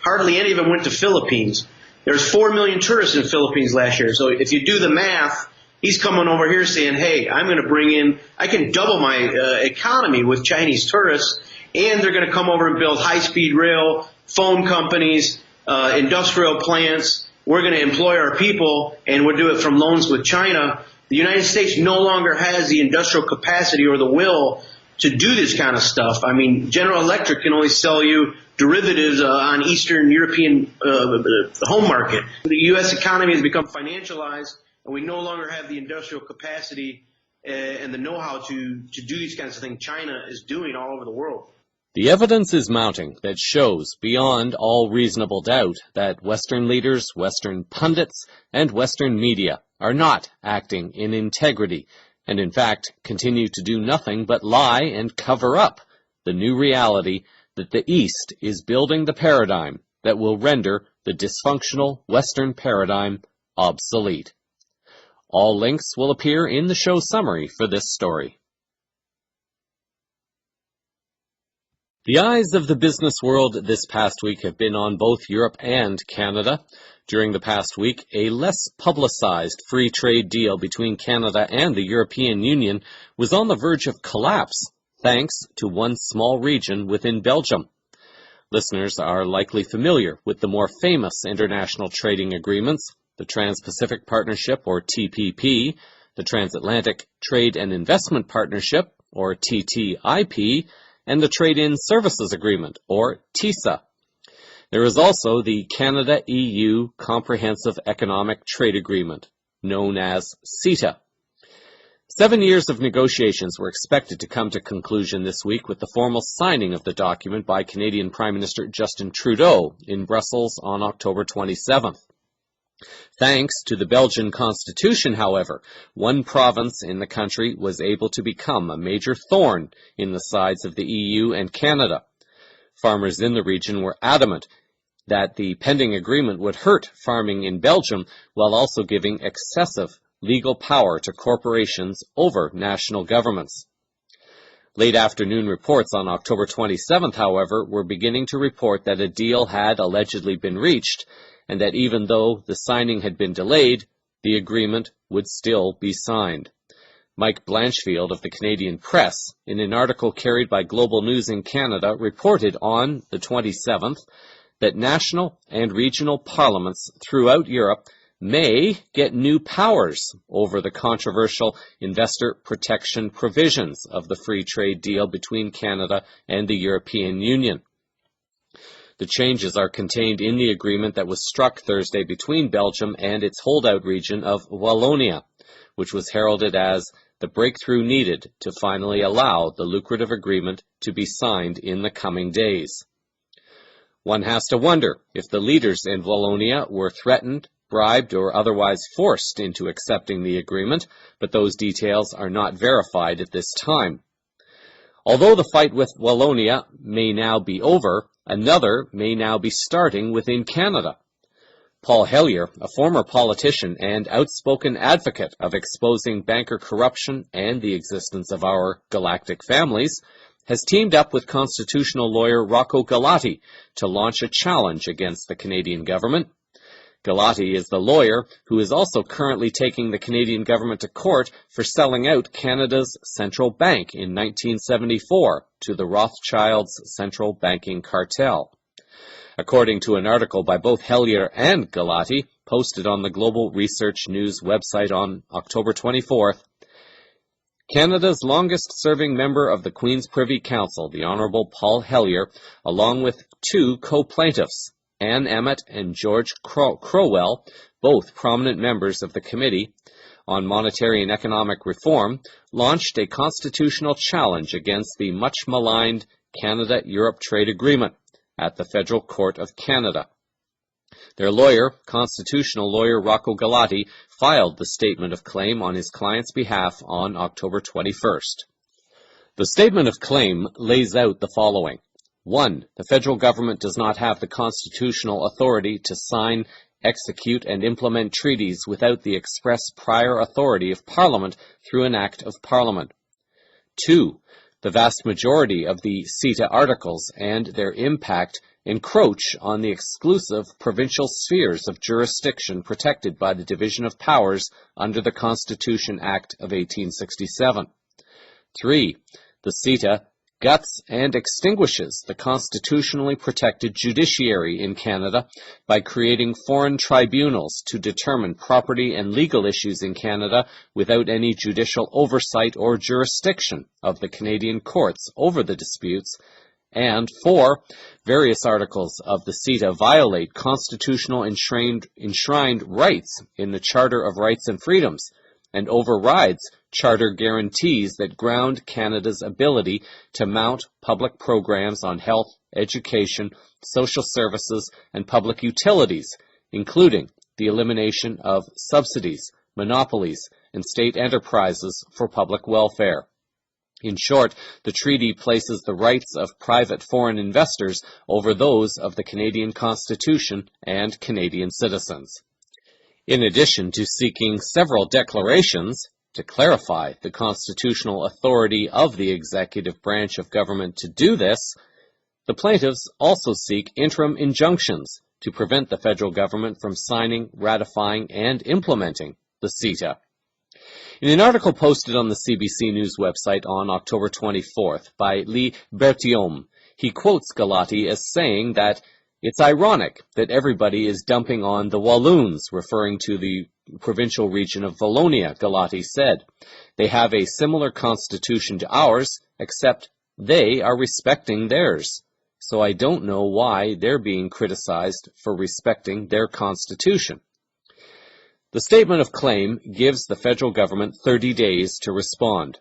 Hardly any of them went to Philippines. There's 4 million tourists in the Philippines last year. So if you do the math, he's coming over here saying, hey, I'm going to bring in, I can double my economy with Chinese tourists, and they're going to come over and build high-speed rail, phone companies, industrial plants. We're going to employ our people, and we'll do it from loans with China. The United States no longer has the industrial capacity or the will to do this kind of stuff. I mean, General Electric can only sell you derivatives on Eastern European home market. The U.S. economy has become financialized, and we no longer have the industrial capacity and the know-how to do these kinds of things China is doing all over the world. The evidence is mounting that shows beyond all reasonable doubt that Western leaders, Western pundits, and Western media are not acting in integrity, and in fact continue to do nothing but lie and cover up the new reality that the East is building the paradigm that will render the dysfunctional Western paradigm obsolete. All links will appear in the show summary for this story. The eyes of the business world this past week have been on both Europe and Canada. During the past week, a less publicized free trade deal between Canada and the European Union was on the verge of collapse. thanks to one small region within Belgium. Listeners are likely familiar with the more famous international trading agreements, the Trans-Pacific Partnership, or TPP, the Transatlantic Trade and Investment Partnership, or TTIP, and the Trade-in Services Agreement, or TISA. There is also the Canada-EU Comprehensive Economic Trade Agreement, known as CETA. 7 years of negotiations were expected to come to conclusion this week with the formal signing of the document by Canadian Prime Minister Justin Trudeau in Brussels on October 27th. Thanks to the Belgian Constitution, however, one province in the country was able to become a major thorn in the sides of the EU and Canada. Farmers in the region were adamant that the pending agreement would hurt farming in Belgium while also giving excessive legal power to corporations over national governments. Late afternoon reports on October 27th, however, were beginning to report that a deal had allegedly been reached, and that even though the signing had been delayed, the agreement would still be signed. Mike Blanchfield of the Canadian Press, in an article carried by Global News in Canada, reported on the 27th that national and regional parliaments throughout Europe may get new powers over the controversial investor protection provisions of the free trade deal between Canada and the European Union. The changes are contained in the agreement that was struck Thursday between Belgium and its holdout region of Wallonia, which was heralded as the breakthrough needed to finally allow the lucrative agreement to be signed in the coming days. One has to wonder if the leaders in Wallonia were threatened, bribed, or otherwise forced into accepting the agreement, but those details are not verified at this time. Although the fight with Wallonia may now be over, another may now be starting within Canada. Paul Hellyer, a former politician and outspoken advocate of exposing banker corruption and the existence of our galactic families, has teamed up with constitutional lawyer Rocco Galati to launch a challenge against the Canadian government. Galati is the lawyer who is also currently taking the Canadian government to court for selling out Canada's central bank in 1974 to the Rothschilds' central banking cartel. According to an article by both Hellyer and Galati, posted on the Global Research News website on October 24th, Canada's longest-serving member of the Queen's Privy Council, the Honourable Paul Hellyer, along with two co-plaintiffs, Anne Emmett and George Crowell, both prominent members of the Committee on Monetary and Economic Reform, launched a constitutional challenge against the much-maligned Canada-Europe Trade Agreement at the Federal Court of Canada. Their lawyer, constitutional lawyer Rocco Galati, filed the statement of claim on his client's behalf on October 21st. The statement of claim lays out the following. 1. The federal government does not have the constitutional authority to sign, execute, and implement treaties without the express prior authority of Parliament through an Act of Parliament. 2. The vast majority of the CETA articles and their impact encroach on the exclusive provincial spheres of jurisdiction protected by the Division of Powers under the Constitution Act of 1867. 3. The CETA guts and extinguishes the constitutionally protected judiciary in Canada by creating foreign tribunals to determine property and legal issues in Canada without any judicial oversight or jurisdiction of the Canadian courts over the disputes. And 4, various articles of the CETA violate constitutional enshrined rights in the Charter of Rights and Freedoms and overrides charter guarantees that ground Canada's ability to mount public programs on health, education, social services, and public utilities, including the elimination of subsidies, monopolies, and state enterprises for public welfare. In short, the treaty places the rights of private foreign investors over those of the Canadian Constitution and Canadian citizens. In addition to seeking several declarations to clarify the constitutional authority of the executive branch of government to do this, the plaintiffs also seek interim injunctions to prevent the federal government from signing, ratifying, and implementing the CETA. In an article posted on the CBC News website on October 24th by Lee Berthiaume, he quotes Galati as saying that it's ironic that everybody is dumping on the Walloons, referring to the provincial region of Wallonia, Galati said. They have a similar constitution to ours, except they are respecting theirs. So I don't know why they're being criticized for respecting their constitution. The statement of claim gives the federal government 30 days to respond.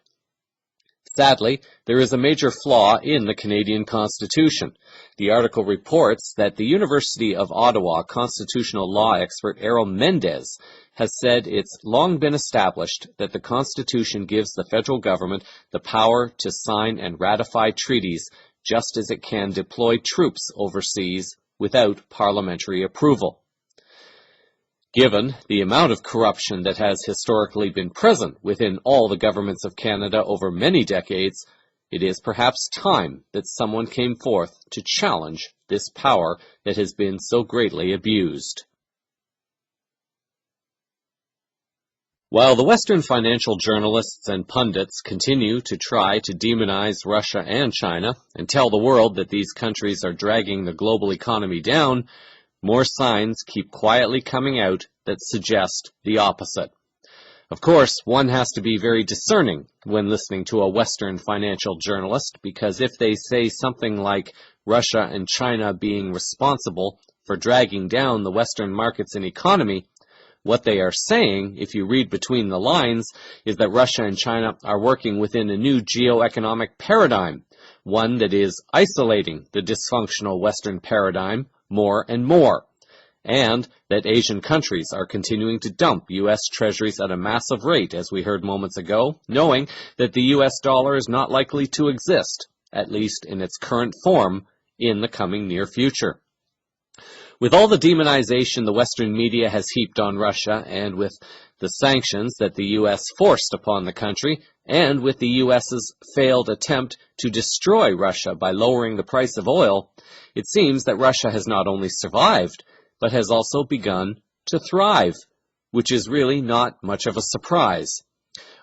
Sadly, there is a major flaw in the Canadian Constitution. The article reports that the University of Ottawa constitutional law expert Errol Mendez has said it's long been established that the Constitution gives the federal government the power to sign and ratify treaties just as it can deploy troops overseas without parliamentary approval. Given the amount of corruption that has historically been present within all the governments of Canada over many decades, it is perhaps time that someone came forth to challenge this power that has been so greatly abused. While the Western financial journalists and pundits continue to try to demonize Russia and China and tell the world that these countries are dragging the global economy down, more signs keep quietly coming out that suggest the opposite. Of course, one has to be very discerning when listening to a Western financial journalist, because if they say something like Russia and China being responsible for dragging down the Western markets and economy, what they are saying, if you read between the lines, is that Russia and China are working within a new geoeconomic paradigm, one that is isolating the dysfunctional Western paradigm more and more, and that Asian countries are continuing to dump U.S. treasuries at a massive rate, as we heard moments ago, knowing that the U.S. dollar is not likely to exist, at least in its current form, in the coming near future. With all the demonization the Western media has heaped on Russia, and with the sanctions that the U.S. forced upon the country, and with the U.S.'s failed attempt to destroy Russia by lowering the price of oil, it seems that Russia has not only survived, but has also begun to thrive, which is really not much of a surprise.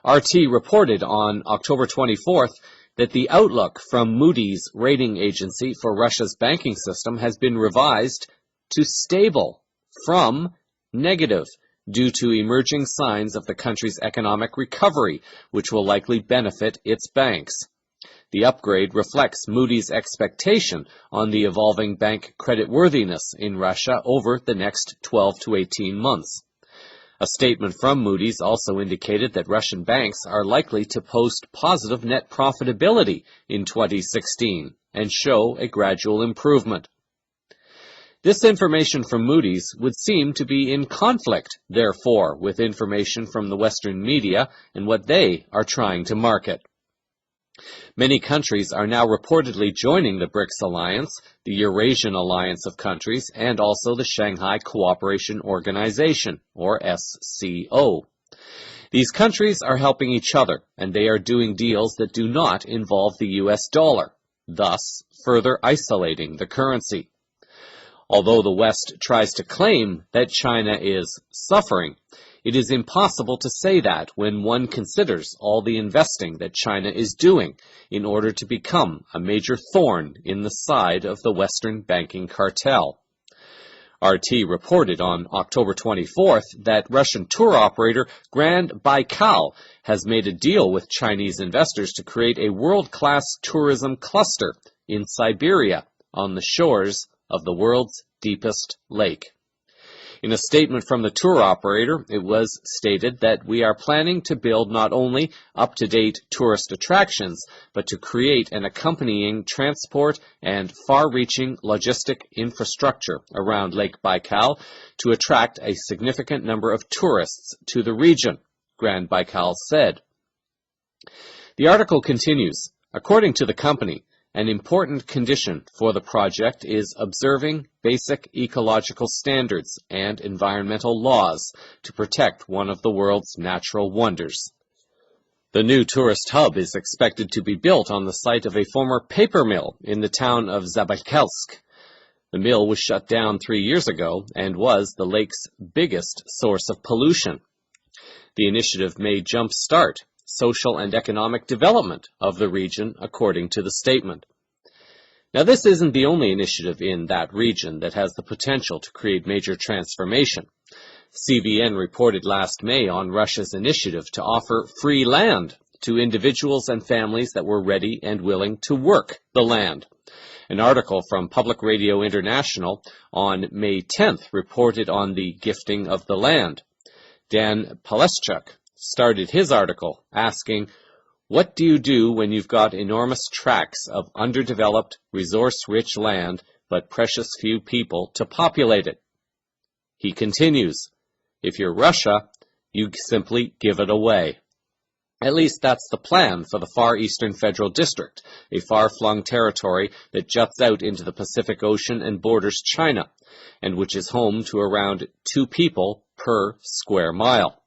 RT reported on October 24th that the outlook from Moody's rating agency for Russia's banking system has been revised to stable from negative due to emerging signs of the country's economic recovery, which will likely benefit its banks. The upgrade reflects Moody's expectation on the evolving bank creditworthiness in Russia over the next 12 to 18 months. A statement from Moody's also indicated that Russian banks are likely to post positive net profitability in 2016 and show a gradual improvement. This information from Moody's would seem to be in conflict, therefore, with information from the Western media and what they are trying to market. Many countries are now reportedly joining the BRICS alliance, the Eurasian alliance of countries, and also the Shanghai Cooperation Organization, or SCO. These countries are helping each other, and they are doing deals that do not involve the US dollar, thus further isolating the currency. Although the West tries to claim that China is suffering, it is impossible to say that when one considers all the investing that China is doing in order to become a major thorn in the side of the Western banking cartel. RT reported on October 24th that Russian tour operator Grand Baikal has made a deal with Chinese investors to create a world-class tourism cluster in Siberia on the shores of the world's deepest lake. In a statement from the tour operator, it was stated that we are planning to build not only up-to-date tourist attractions, but to create an accompanying transport and far-reaching logistic infrastructure around Lake Baikal to attract a significant number of tourists to the region, Grand Baikal said. The article continues, according to the company, an important condition for the project is observing basic ecological standards and environmental laws to protect one of the world's natural wonders. The new tourist hub is expected to be built on the site of a former paper mill in the town of Zabaykalsk. The mill was shut down 3 years ago and was the lake's biggest source of pollution. The initiative may jumpstart social and economic development of the region, according to the statement. Now, this isn't the only initiative in that region that has the potential to create major transformation. CVN reported last May on Russia's initiative to offer free land to individuals and families that were ready and willing to work the land. An article from Public Radio International on May 10th reported on the gifting of the land. Dan Paleschuk started his article asking, "What do you do when you've got enormous tracts of underdeveloped, resource-rich land, but precious few people to populate it?" He continues, "If you're Russia, you simply give it away." At least that's the plan for the Far Eastern Federal District, a far-flung territory that juts out into the Pacific Ocean and borders China, and which is home to around 2 people per square mile.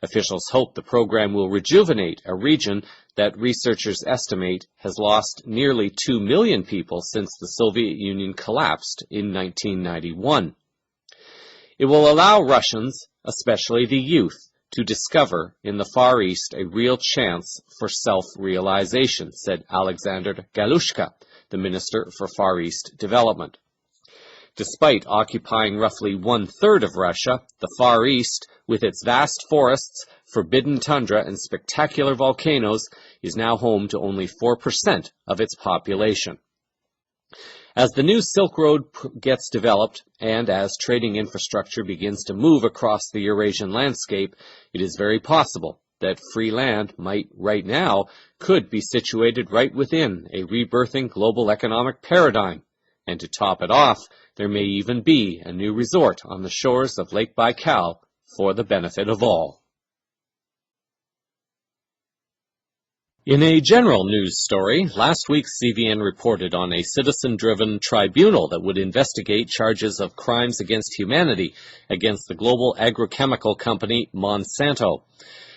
Officials hope the program will rejuvenate a region that researchers estimate has lost nearly 2 million people since the Soviet Union collapsed in 1991. It will allow Russians, especially the youth, to discover in the Far East a real chance for self-realization, said Alexander Galushka, the Minister for Far East Development. Despite occupying roughly 1/3 of Russia, the Far East, with its vast forests, forbidden tundra, and spectacular volcanoes, is now home to only 4% of its population. As the new Silk Road gets developed and as trading infrastructure begins to move across the Eurasian landscape, it is very possible that free land might right now could be situated right within a rebirthing global economic paradigm. And to top it off, there may even be a new resort on the shores of Lake Baikal for the benefit of all. In a general news story, last week CVN reported on a citizen-driven tribunal that would investigate charges of crimes against humanity against the global agrochemical company Monsanto.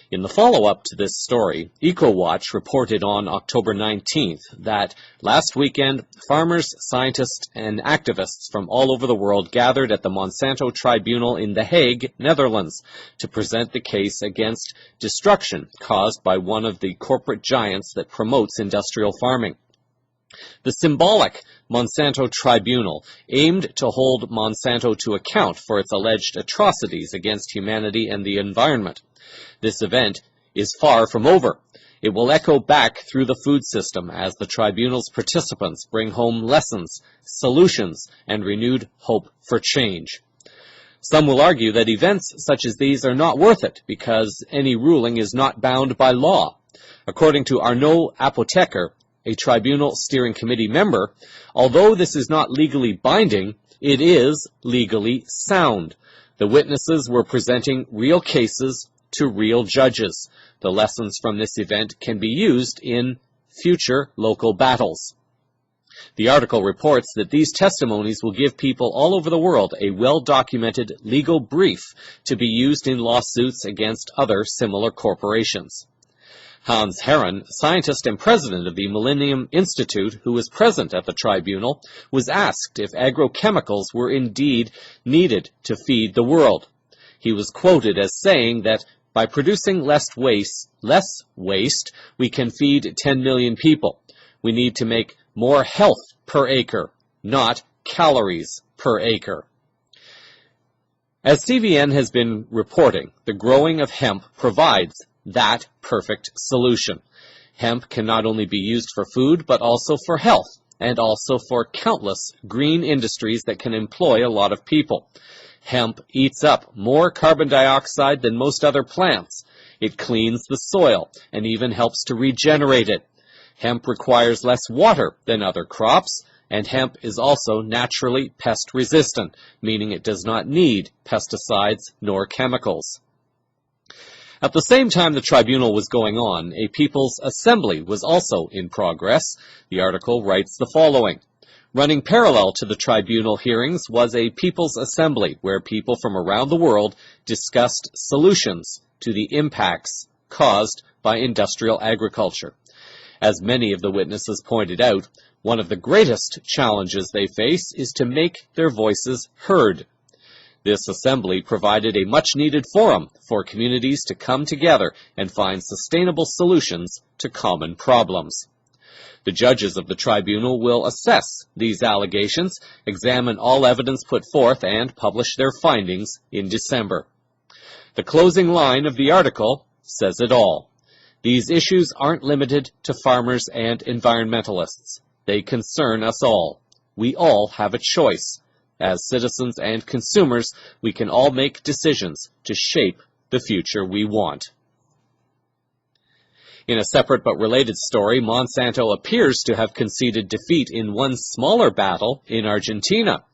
In the follow-up to this story, EcoWatch reported on October 19th that last weekend, farmers, scientists, and activists from all over the world gathered at the Monsanto Tribunal in The Hague, Netherlands, to present the case against destruction caused by one of the corporate giants that promotes industrial farming. The symbolic Monsanto Tribunal aimed to hold Monsanto to account for its alleged atrocities against humanity and the environment. This event is far from over. It will echo back through the food system as the tribunal's participants bring home lessons, solutions, and renewed hope for change. Some will argue that events such as these are not worth it because any ruling is not bound by law. According to Arnaud Apotheker, a tribunal steering committee member, although this is not legally binding, it is legally sound. The witnesses were presenting real cases to real judges. The lessons from this event can be used in future local battles. The article reports that these testimonies will give people all over the world a well-documented legal brief to be used in lawsuits against other similar corporations. Hans Herren, scientist and president of the Millennium Institute, who was present at the tribunal, was asked if agrochemicals were indeed needed to feed the world. He was quoted as saying that by producing less waste, we can feed 10 million people. We need to make more health per acre, not calories per acre. As CVN has been reporting, the growing of hemp provides that perfect solution. Hemp can not only be used for food, but also for health, and also for countless green industries that can employ a lot of people. Hemp eats up more carbon dioxide than most other plants. It cleans the soil and even helps to regenerate it. Hemp requires less water than other crops, and hemp is also naturally pest resistant, meaning it does not need pesticides nor chemicals. At the same time the tribunal was going on, a people's assembly was also in progress. The article writes the following. Running parallel to the tribunal hearings was a people's assembly where people from around the world discussed solutions to the impacts caused by industrial agriculture. As many of the witnesses pointed out, one of the greatest challenges they face is to make their voices heard. This assembly provided a much-needed forum for communities to come together and find sustainable solutions to common problems. The judges of the tribunal will assess these allegations, examine all evidence put forth, and publish their findings in December. The closing line of the article says it all. These issues aren't limited to farmers and environmentalists. They concern us all. We all have a choice. As citizens and consumers, we can all make decisions to shape the future we want. In a separate but related story, Monsanto appears to have conceded defeat in one smaller battle in Argentina.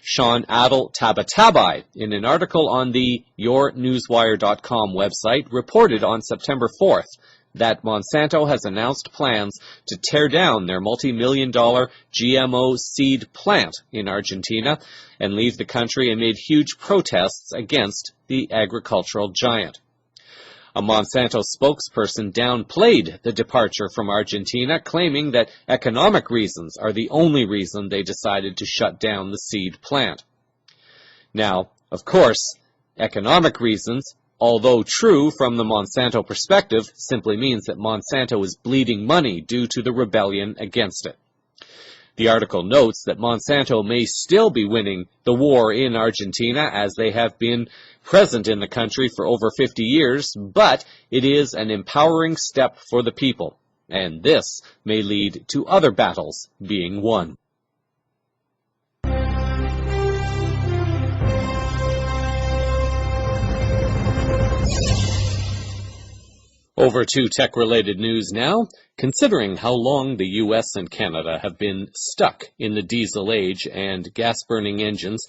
Sean Adel Tabatabai, in an article on the YourNewsWire.com website, reported on September 4th that Monsanto has announced plans to tear down their multi-million-dollar GMO seed plant in Argentina and leave the country amid huge protests against the agricultural giant. A Monsanto spokesperson downplayed the departure from Argentina, claiming that economic reasons are the only reason they decided to shut down the seed plant. Now, of course, economic reasons, although true from the Monsanto perspective, simply means that Monsanto is bleeding money due to the rebellion against it. The article notes that Monsanto may still be winning the war in Argentina, as they have been present in the country for over 50 years, but it is an empowering step for the people, and this may lead to other battles being won. Over to tech-related news now. Considering how long the U.S. and Canada have been stuck in the diesel age and gas-burning engines,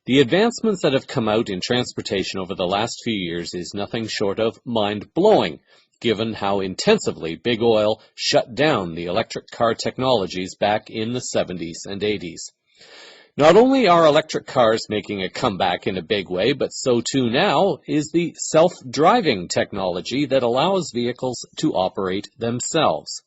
the advancements that have come out in transportation over the last few years is nothing short of mind-blowing, given how intensively Big Oil shut down the electric car technologies back in the 70s and 80s. Not only are electric cars making a comeback in a big way, but so too now is the self-driving technology that allows vehicles to operate themselves.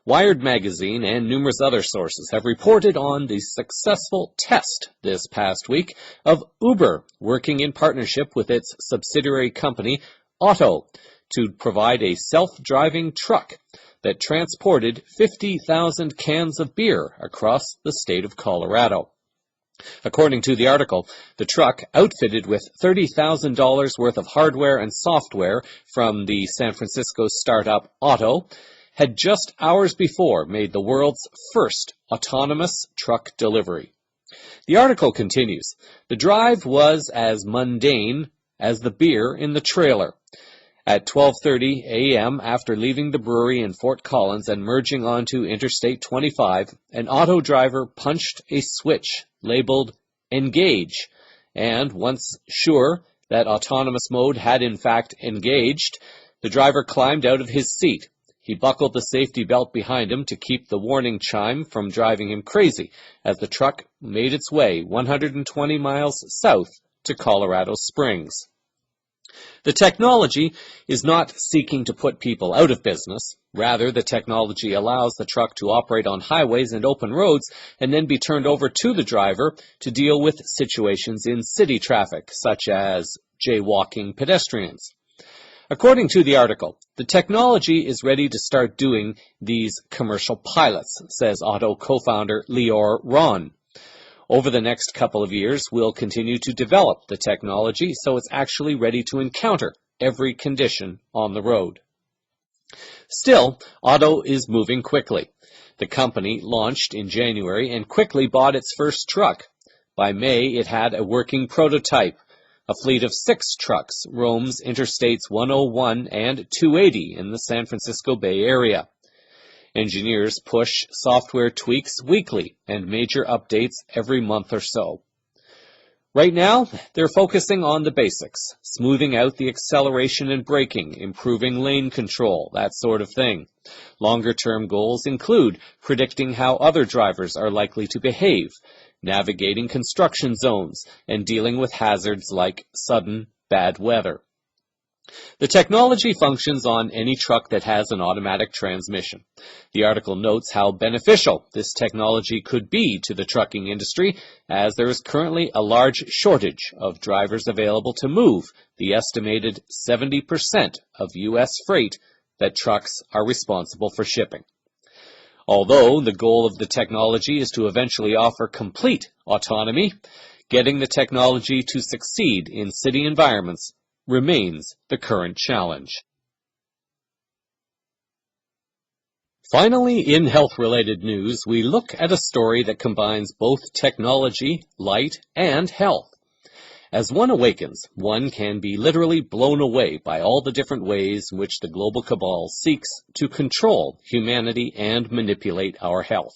Wired magazine and numerous other sources have reported on the successful test this past week of Uber working in partnership with its subsidiary company, Otto, to provide a self-driving truck that transported 50,000 cans of beer across the state of Colorado. According to the article, the truck, outfitted with $30,000 worth of hardware and software from the San Francisco startup Otto, had just hours before made the world's first autonomous truck delivery. The article continues, the drive was as mundane as the beer in the trailer. At 12:30 a.m., after leaving the brewery in Fort Collins and merging onto Interstate 25, an auto driver punched a switch labeled Engage, and once sure that autonomous mode had in fact engaged, the driver climbed out of his seat. He buckled the safety belt behind him to keep the warning chime from driving him crazy as the truck made its way 120 miles south to Colorado Springs. The technology is not seeking to put people out of business. Rather, the technology allows the truck to operate on highways and open roads and then be turned over to the driver to deal with situations in city traffic, such as jaywalking pedestrians. According to the article, the technology is ready to start doing these commercial pilots, says Otto co-founder Lior Ron. Over the next couple of years, we'll continue to develop the technology so it's actually ready to encounter every condition on the road. Still, Otto is moving quickly. The company launched in January and quickly bought its first truck. By May, it had a working prototype. A fleet of 6 trucks roams Interstates 101 and 280 in the San Francisco Bay Area. Engineers push software tweaks weekly and major updates every month or so. Right now, they're focusing on the basics, smoothing out the acceleration and braking, improving lane control, that sort of thing. Longer-term goals include predicting how other drivers are likely to behave, navigating construction zones, and dealing with hazards like sudden bad weather. The technology functions on any truck that has an automatic transmission. The article notes how beneficial this technology could be to the trucking industry, as there is currently a large shortage of drivers available to move the estimated 70% of U.S. freight that trucks are responsible for shipping. Although the goal of the technology is to eventually offer complete autonomy, getting the technology to succeed in city environments remains the current challenge. Finally, in health-related news, we look at a story that combines both technology, light, and health. As one awakens, one can be literally blown away by all the different ways in which the global cabal seeks to control humanity and manipulate our health.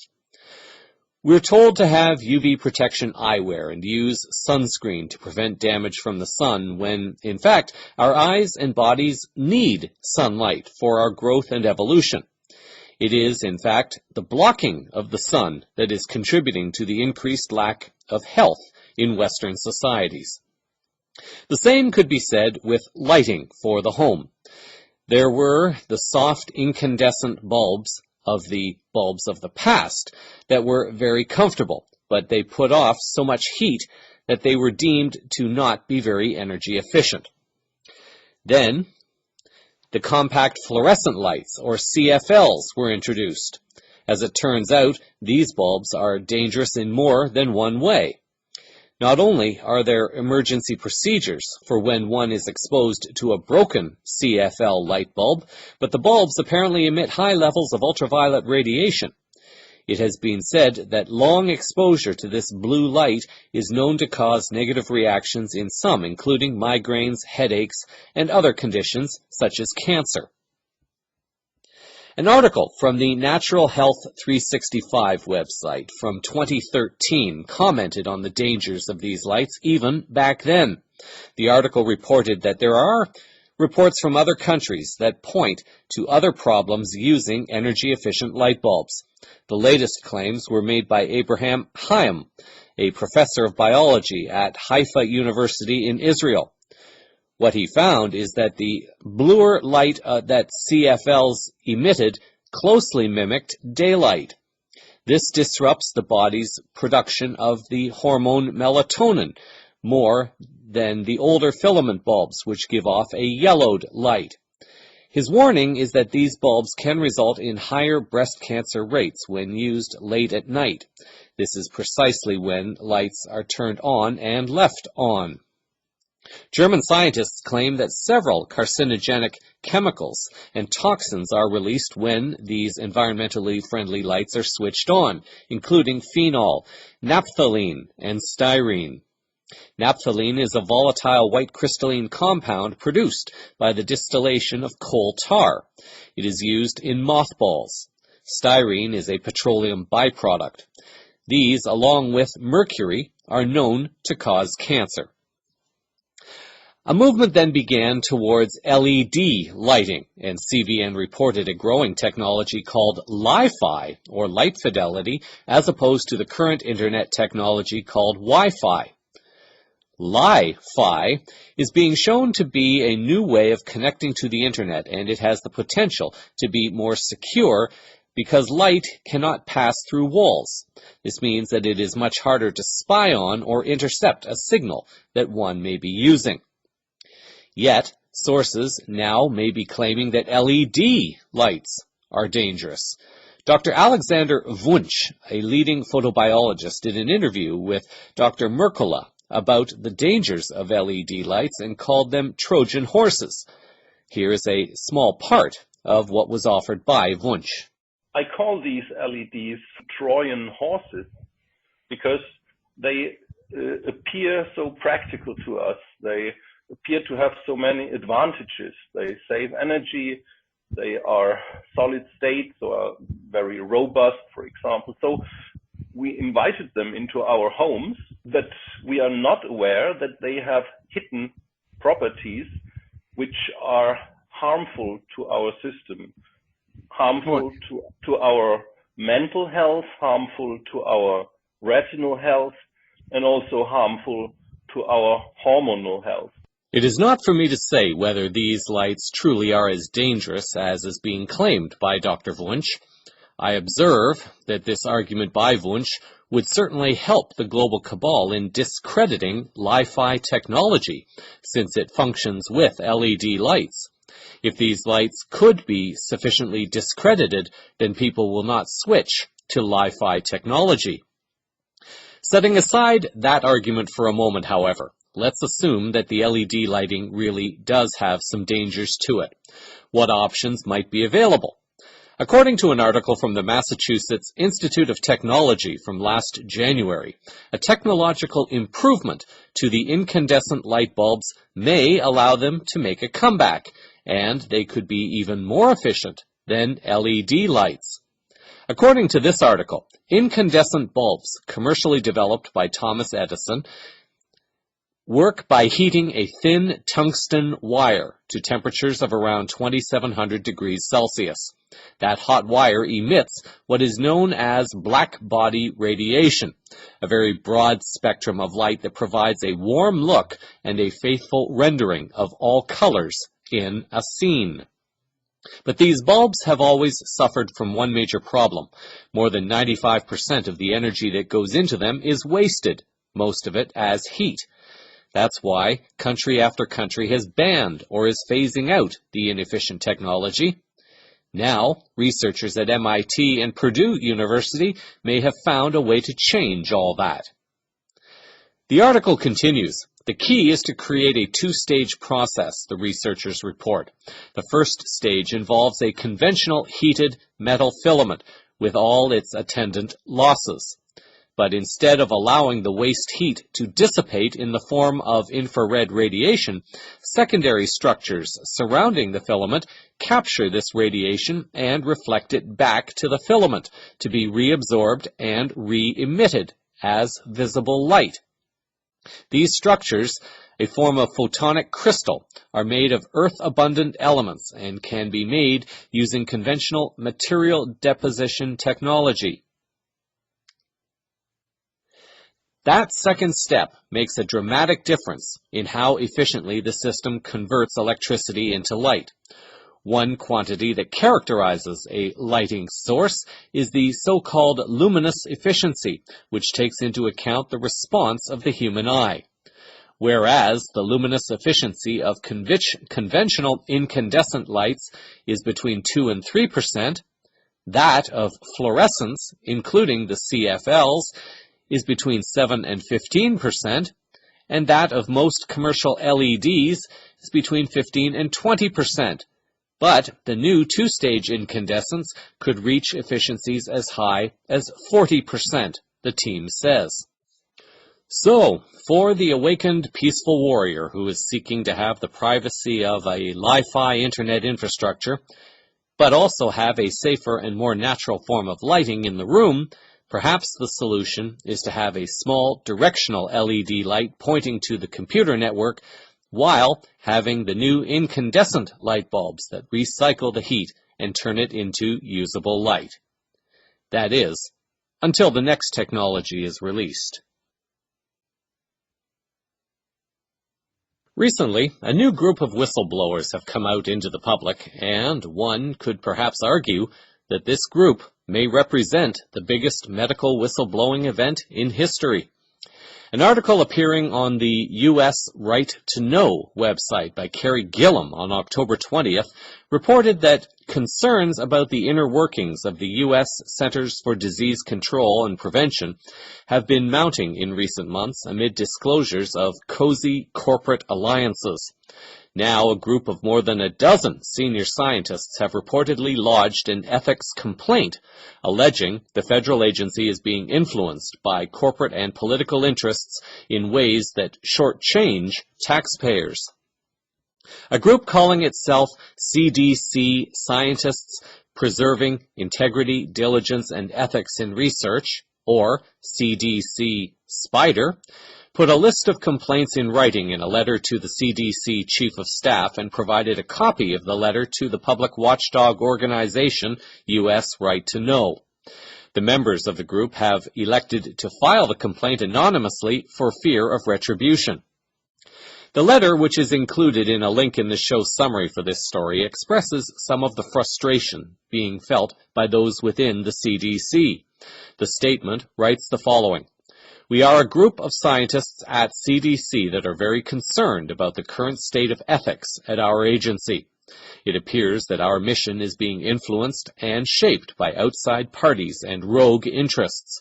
We're told to have UV protection eyewear and use sunscreen to prevent damage from the sun when, in fact, our eyes and bodies need sunlight for our growth and evolution. It is, in fact, the blocking of the sun that is contributing to the increased lack of health in Western societies. The same could be said with lighting for the home. There were the soft incandescent bulbs of the past that were very comfortable, but they put off so much heat that they were deemed to not be very energy efficient. Then, the compact fluorescent lights, or CFLs, were introduced. As it turns out, these bulbs are dangerous in more than one way. Not only are there emergency procedures for when one is exposed to a broken CFL light bulb, but the bulbs apparently emit high levels of ultraviolet radiation. It has been said that long exposure to this blue light is known to cause negative reactions in some, including migraines, headaches, and other conditions such as cancer. An article from the Natural Health 365 website from 2013 commented on the dangers of these lights even back then. The article reported that there are reports from other countries that point to other problems using energy-efficient light bulbs. The latest claims were made by Abraham Haim, a professor of biology at Haifa University in Israel. What he found is that the bluer light that CFLs emitted closely mimicked daylight. This disrupts the body's production of the hormone melatonin more than the older filament bulbs, which give off a yellowed light. His warning is that these bulbs can result in higher breast cancer rates when used late at night. This is precisely when lights are turned on and left on. German scientists claim that several carcinogenic chemicals and toxins are released when these environmentally friendly lights are switched on, including phenol, naphthalene, and styrene. Naphthalene is a volatile white crystalline compound produced by the distillation of coal tar. It is used in mothballs. Styrene is a petroleum byproduct. These, along with mercury, are known to cause cancer. A movement then began towards LED lighting, and CVN reported a growing technology called Li-Fi, or light fidelity, as opposed to the current internet technology called Wi-Fi. Li-Fi is being shown to be a new way of connecting to the internet, and it has the potential to be more secure because light cannot pass through walls. This means that it is much harder to spy on or intercept a signal that one may be using. Yet, sources now may be claiming that LED lights are dangerous. Dr. Alexander Wunsch, a leading photobiologist, did an interview with Dr. Mercola about the dangers of LED lights and called them Trojan horses. Here is a small part of what was offered by Wunsch. I call these LEDs Trojan horses because they appear so practical to us. They appear to have so many advantages. They save energy, they are solid state, so are very robust, for example. So we invited them into our homes, but we are not aware that they have hidden properties which are harmful to our system, harmful to our mental health, harmful to our retinal health, and also harmful to our hormonal health. It is not for me to say whether these lights truly are as dangerous as is being claimed by Dr. Wunsch. I observe that this argument by Wunsch would certainly help the global cabal in discrediting Li-Fi technology, since it functions with LED lights. If these lights could be sufficiently discredited, then people will not switch to Li-Fi technology. Setting aside that argument for a moment, however, let's assume that the LED lighting really does have some dangers to it. What options might be available? According to an article from the Massachusetts Institute of Technology from last January, a technological improvement to the incandescent light bulbs may allow them to make a comeback, and they could be even more efficient than LED lights. According to this article, incandescent bulbs, commercially developed by Thomas Edison, work by heating a thin tungsten wire to temperatures of around 2700 degrees Celsius. That hot wire emits what is known as black body radiation, a very broad spectrum of light that provides a warm look and a faithful rendering of all colors in a scene. But these bulbs have always suffered from one major problem. More than 95% of the energy that goes into them is wasted, most of it as heat. That's why country after country has banned or is phasing out the inefficient technology. Now, researchers at MIT and Purdue University may have found a way to change all that. The article continues. The key is to create a two-stage process, the researchers report. The first stage involves a conventional heated metal filament with all its attendant losses. But instead of allowing the waste heat to dissipate in the form of infrared radiation, secondary structures surrounding the filament capture this radiation and reflect it back to the filament to be reabsorbed and re-emitted as visible light. These structures, a form of photonic crystal, are made of earth-abundant elements and can be made using conventional material deposition technology. That second step makes a dramatic difference in how efficiently the system converts electricity into light. One quantity that characterizes a lighting source is the so-called luminous efficiency, which takes into account the response of the human eye. Whereas the luminous efficiency of conventional incandescent lights is between 2 and 3%, that of fluorescence, including the CFLs, is between 7 and 15%, and that of most commercial LEDs is between 15 and 20%. But the new two-stage incandescents could reach efficiencies as high as 40%, the team says. So, for the awakened peaceful warrior who is seeking to have the privacy of a Li-Fi internet infrastructure, but also have a safer and more natural form of lighting in the room, perhaps the solution is to have a small directional LED light pointing to the computer network while having the new incandescent light bulbs that recycle the heat and turn it into usable light. That is, until the next technology is released. Recently, a new group of whistleblowers have come out into the public, and one could perhaps argue that this group may represent the biggest medical whistleblowing event in history. An article appearing on the U.S. Right to Know website by Carrie Gillum on October 20th reported that concerns about the inner workings of the U.S. Centers for Disease Control and Prevention have been mounting in recent months amid disclosures of cozy corporate alliances. Now, a group of more than a dozen senior scientists have reportedly lodged an ethics complaint, alleging the federal agency is being influenced by corporate and political interests in ways that shortchange taxpayers. A group calling itself CDC Scientists Preserving Integrity, Diligence, and Ethics in Research, or CDC Spider, put a list of complaints in writing in a letter to the CDC Chief of Staff and provided a copy of the letter to the public watchdog organization U.S. Right to Know. The members of the group have elected to file the complaint anonymously for fear of retribution. The letter, which is included in a link in the show summary for this story, expresses some of the frustration being felt by those within the CDC. The statement writes the following: "We are a group of scientists at CDC that are very concerned about the current state of ethics at our agency. It appears that our mission is being influenced and shaped by outside parties and rogue interests.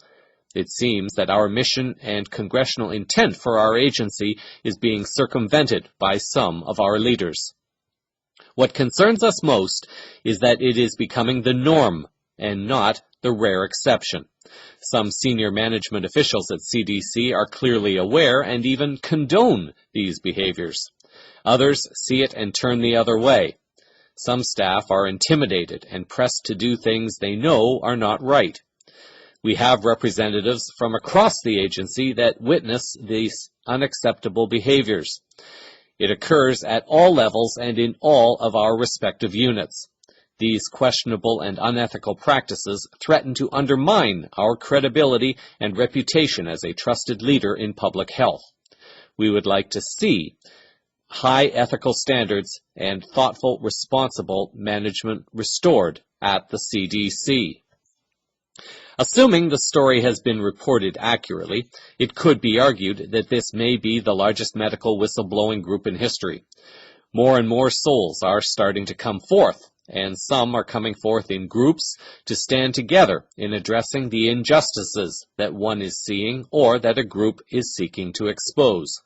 It seems that our mission and congressional intent for our agency is being circumvented by some of our leaders. What concerns us most is that it is becoming the norm and not the rare exception. Some senior management officials at CDC are clearly aware and even condone these behaviors. Others see it and turn the other way. Some staff are intimidated and pressed to do things they know are not right. We have representatives from across the agency that witness these unacceptable behaviors. It occurs at all levels and in all of our respective units. These questionable and unethical practices threaten to undermine our credibility and reputation as a trusted leader in public health. We would like to see high ethical standards and thoughtful, responsible management restored at the CDC." Assuming the story has been reported accurately, it could be argued that this may be the largest medical whistleblowing group in history. More and more souls are starting to come forth, and some are coming forth in groups to stand together in addressing the injustices that one is seeing or that a group is seeking to expose.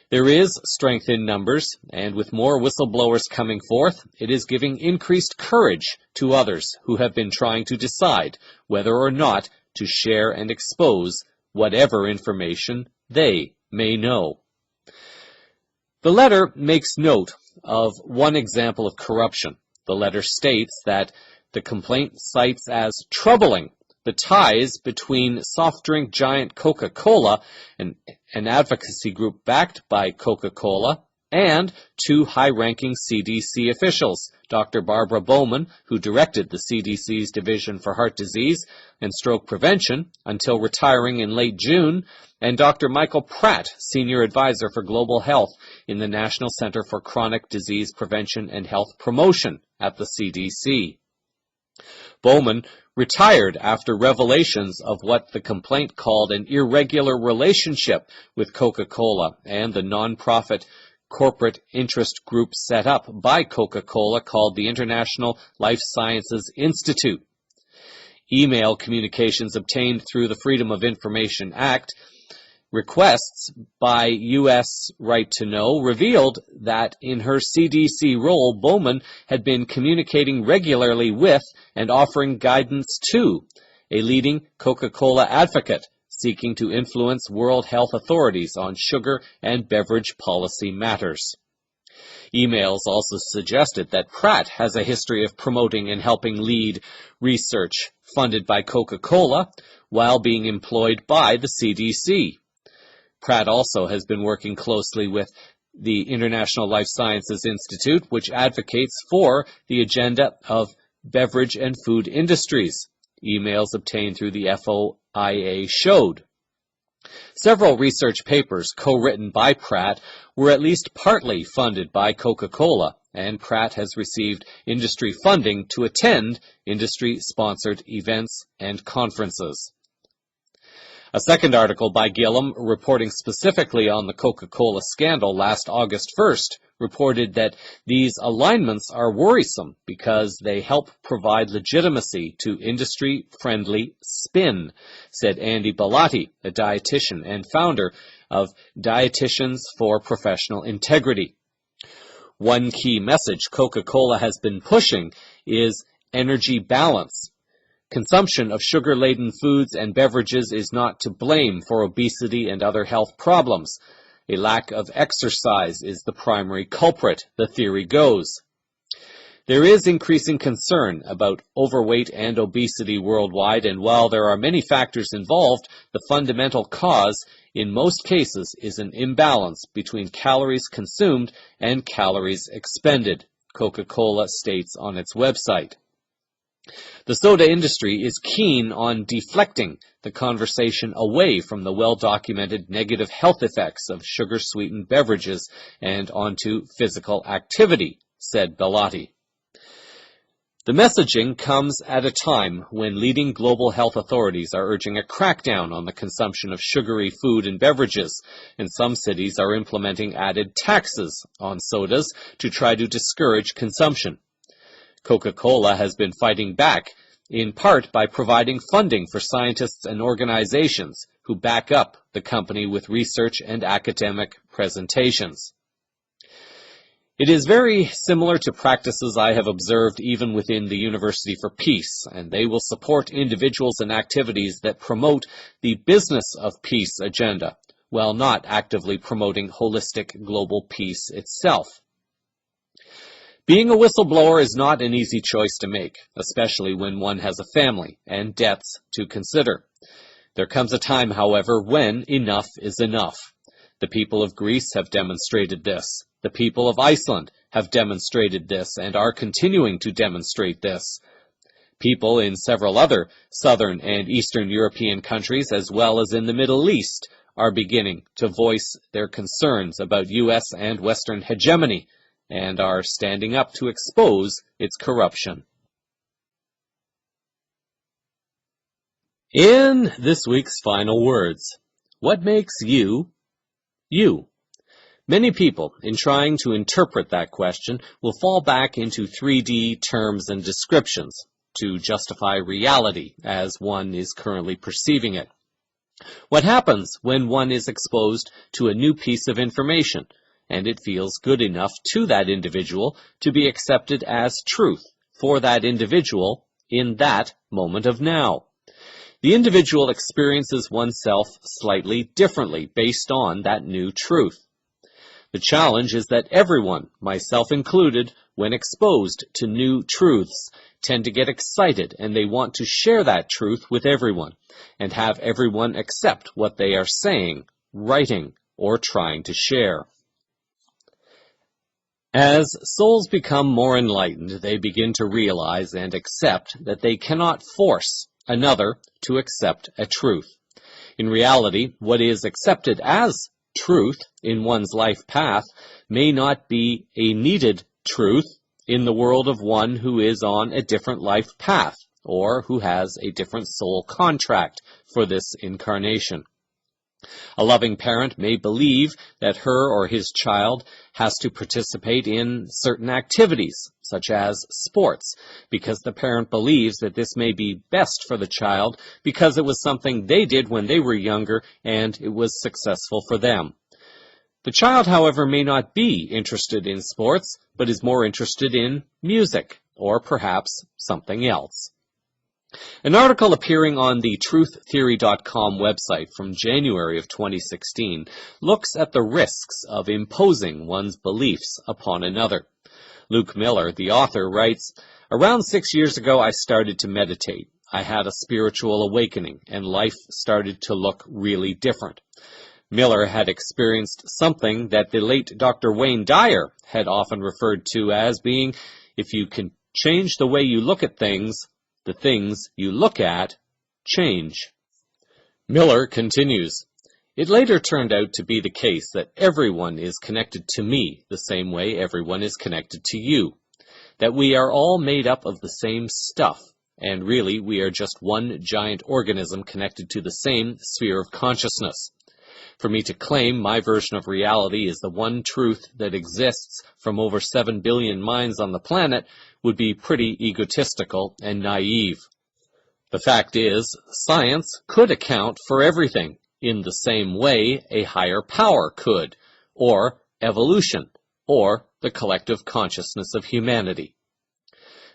There is strength in numbers, and with more whistleblowers coming forth, it is giving increased courage to others who have been trying to decide whether or not to share and expose whatever information they may know. The letter makes note of one example of corruption. The letter states that the complaint cites as troubling the ties between soft drink giant Coca-Cola, an advocacy group backed by Coca-Cola, and two high-ranking CDC officials, Dr. Barbara Bowman, who directed the CDC's Division for Heart Disease and Stroke Prevention until retiring in late June, and Dr. Michael Pratt, Senior Advisor for Global Health in the National Center for Chronic Disease Prevention and Health Promotion at the CDC. Bowman retired after revelations of what the complaint called an irregular relationship with Coca-Cola and the nonprofit corporate interest group set up by Coca-Cola called the International Life Sciences Institute. Email communications obtained through the Freedom of Information Act requests by U.S. Right to Know revealed that in her CDC role, Bowman had been communicating regularly with and offering guidance to a leading Coca-Cola advocate seeking to influence World Health authorities on sugar and beverage policy matters. Emails also suggested that Pratt has a history of promoting and helping lead research funded by Coca-Cola while being employed by the CDC. Pratt also has been working closely with the International Life Sciences Institute, which advocates for the agenda of beverage and food industries. Emails obtained through the FOIA showed. Several research papers co-written by Pratt were at least partly funded by Coca-Cola, and Pratt has received industry funding to attend industry-sponsored events and conferences. A second article by Gillum, reporting specifically on the Coca-Cola scandal last August 1st, reported that these alignments are worrisome because they help provide legitimacy to industry-friendly spin, said Andy Bellotti, a dietitian and founder of Dietitians for Professional Integrity. One key message Coca-Cola has been pushing is energy balance. Consumption of sugar-laden foods and beverages is not to blame for obesity and other health problems. A lack of exercise is the primary culprit, the theory goes. There is increasing concern about overweight and obesity worldwide, and while there are many factors involved, the fundamental cause in most cases is an imbalance between calories consumed and calories expended, Coca-Cola states on its website. The soda industry is keen on deflecting the conversation away from the well-documented negative health effects of sugar-sweetened beverages and onto physical activity, said Bellotti. The messaging comes at a time when leading global health authorities are urging a crackdown on the consumption of sugary food and beverages, and some cities are implementing added taxes on sodas to try to discourage consumption. Coca-Cola has been fighting back, in part by providing funding for scientists and organizations who back up the company with research and academic presentations. It is very similar to practices I have observed even within the University for Peace, and they will support individuals and activities that promote the business of peace agenda, while not actively promoting holistic global peace itself. Being a whistleblower is not an easy choice to make, especially when one has a family and debts to consider. There comes a time, however, when enough is enough. The people of Greece have demonstrated this. The people of Iceland have demonstrated this and are continuing to demonstrate this. People in several other southern and eastern European countries, as well as in the Middle East, are beginning to voice their concerns about U.S. and Western hegemony and are standing up to expose its corruption. In this week's final words, what makes you, you? Many people, in trying to interpret that question, will fall back into 3D terms and descriptions to justify reality as one is currently perceiving it. What happens when one is exposed to a new piece of information, and it feels good enough to that individual to be accepted as truth for that individual in that moment of now? The individual experiences oneself slightly differently based on that new truth. The challenge is that everyone, myself included, when exposed to new truths, tend to get excited and they want to share that truth with everyone and have everyone accept what they are saying, writing, or trying to share. As souls become more enlightened, they begin to realize and accept that they cannot force another to accept a truth. In reality, what is accepted as truth in one's life path may not be a needed truth in the world of one who is on a different life path or who has a different soul contract for this incarnation. A loving parent may believe that her or his child has to participate in certain activities, such as sports, because the parent believes that this may be best for the child because it was something they did when they were younger and it was successful for them. The child, however, may not be interested in sports, but is more interested in music, or perhaps something else. An article appearing on the truththeory.com website from January of 2016 looks at the risks of imposing one's beliefs upon another. Luke Miller, the author, writes, "Around 6 years ago I started to meditate. I had a spiritual awakening and life started to look really different." Miller had experienced something that the late Dr. Wayne Dyer had often referred to as being, if you can change the way you look at things, the things you look at change. Miller continues, "It later turned out to be the case that everyone is connected to me the same way everyone is connected to you, that we are all made up of the same stuff, and really we are just one giant organism connected to the same sphere of consciousness. For me to claim my version of reality is the one truth that exists from over 7 billion minds on the planet would be pretty egotistical and naive. The fact is, science could account for everything in the same way a higher power could, or evolution, or the collective consciousness of humanity."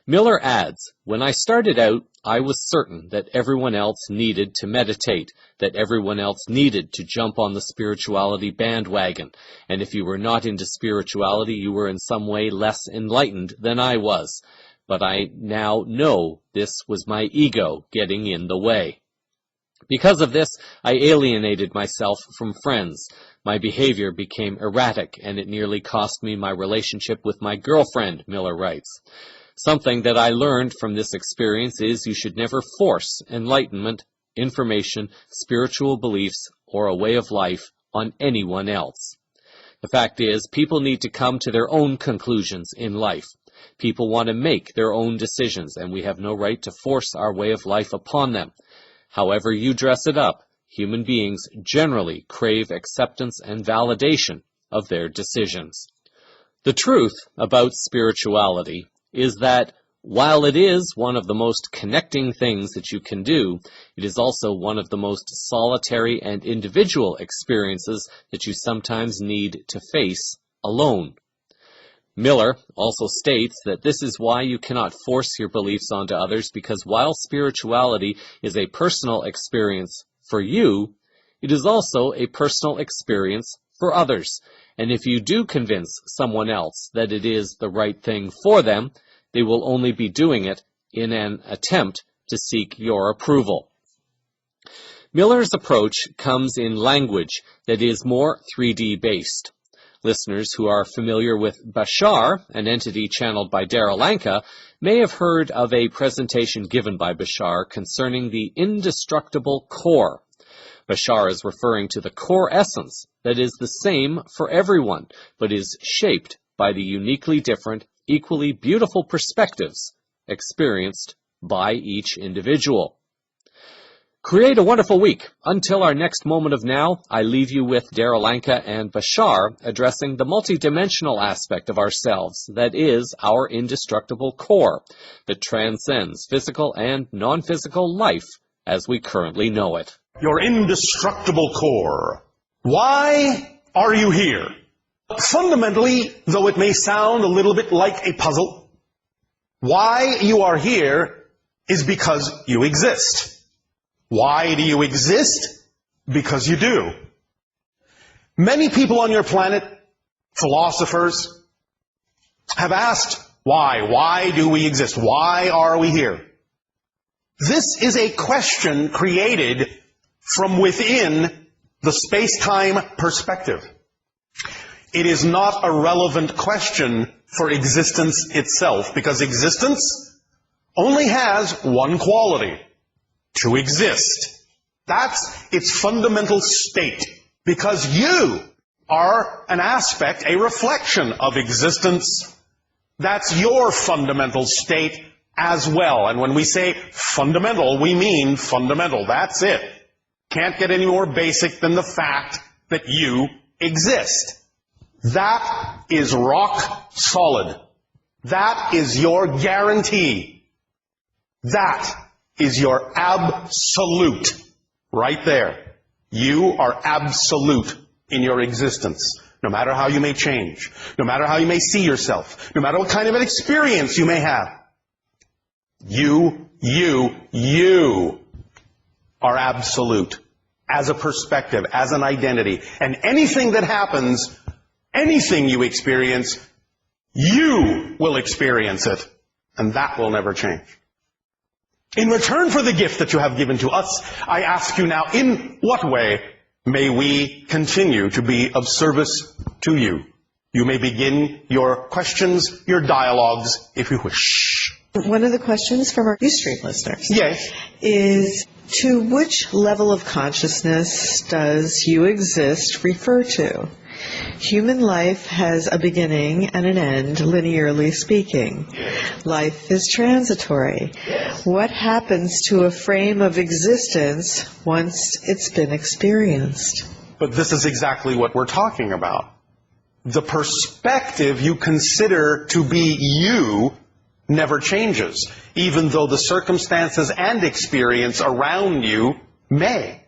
Miller adds, "When I started out, I was certain that everyone else needed to meditate, that everyone else needed to jump on the spirituality bandwagon, and if you were not into spirituality, you were in some way less enlightened than I was. But I now know this was my ego getting in the way. Because of this, I alienated myself from friends. My behavior became erratic, and it nearly cost me my relationship with my girlfriend," Miller writes. Something that I learned from this experience is you should never force enlightenment, information, spiritual beliefs, or a way of life on anyone else. The fact is, people need to come to their own conclusions in life. People want to make their own decisions, and we have no right to force our way of life upon them. However you dress it up, human beings generally crave acceptance and validation of their decisions. The truth about spirituality is that while it is one of the most connecting things that you can do, it is also one of the most solitary and individual experiences that you sometimes need to face alone. Miller also states that this is why you cannot force your beliefs onto others, because while spirituality is a personal experience for you, it is also a personal experience for others. And if you do convince someone else that it is the right thing for them, they will only be doing it in an attempt to seek your approval. Miller's approach comes in language that is more 3D based. Listeners who are familiar with Bashar, an entity channeled by Darryl Anka, may have heard of a presentation given by Bashar concerning the indestructible core. Bashar is referring to the core essence that is the same for everyone, but is shaped by the uniquely different, equally beautiful perspectives experienced by each individual. Create a wonderful week. Until our next moment of now, I leave you with Darryl Anka and Bashar addressing the multidimensional aspect of ourselves that is our indestructible core that transcends physical and non-physical life as we currently know it. Your indestructible core. Why are you here? Fundamentally, though it may sound a little bit like a puzzle, why you are here is because you exist. Why do you exist? Because you do. Many people on your planet, philosophers, have asked why. Why do we exist? Why are we here? This is a question created from within the space-time perspective. It is not a relevant question for existence itself, because existence only has one quality: to exist. That's its fundamental state, because you are an aspect, a reflection of existence. That's your fundamental state as well. And when we say fundamental, we mean fundamental. That's it. Can't get any more basic than the fact that you exist. That is rock solid. That is your guarantee. That is your absolute. Right there. You are absolute in your existence. No matter how you may change. No matter how you may see yourself. No matter what kind of an experience you may have. You are absolute. As a perspective, as an identity. And anything that happens, anything you experience, you will experience it. And that will never change. In return for the gift that you have given to us, I ask you now, in what way may we continue to be of service to you? You may begin your questions, your dialogues, if you wish. One of the questions from our Ustream listeners is, to which level of consciousness does you exist refer to? Human life has a beginning and an end, linearly speaking. Life is transitory. What happens to a frame of existence once it's been experienced? But this is exactly what we're talking about. The perspective you consider to be you never changes, even though the circumstances and experience around you may.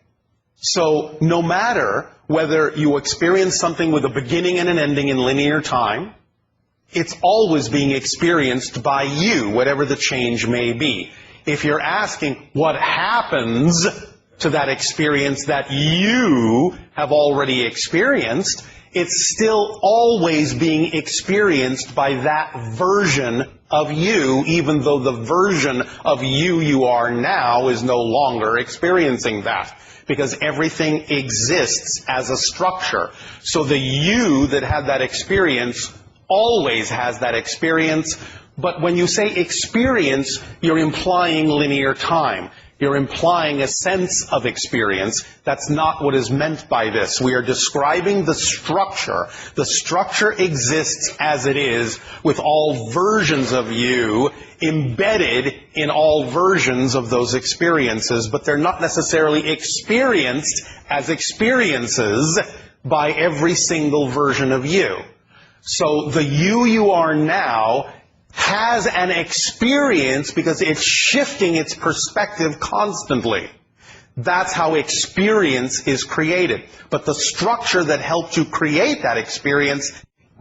So no matter whether you experience something with a beginning and an ending in linear time, it's always being experienced by you, whatever the change may be. If you're asking what happens to that experience that you have already experienced, it's still always being experienced by that version of you, even though the version of you are now is no longer experiencing that. Because everything exists as a structure. So the you that had that experience always has that experience, But when you say experience, you're implying linear time. You're implying a sense of experience. That's not what is meant by this. We are describing the structure. The structure exists as it is, with all versions of you embedded in all versions of those experiences, but they're not necessarily experienced as experiences by every single version of you. So the you are now has an experience because it's shifting its perspective constantly. That's how experience is created. But the structure that helped to create that experience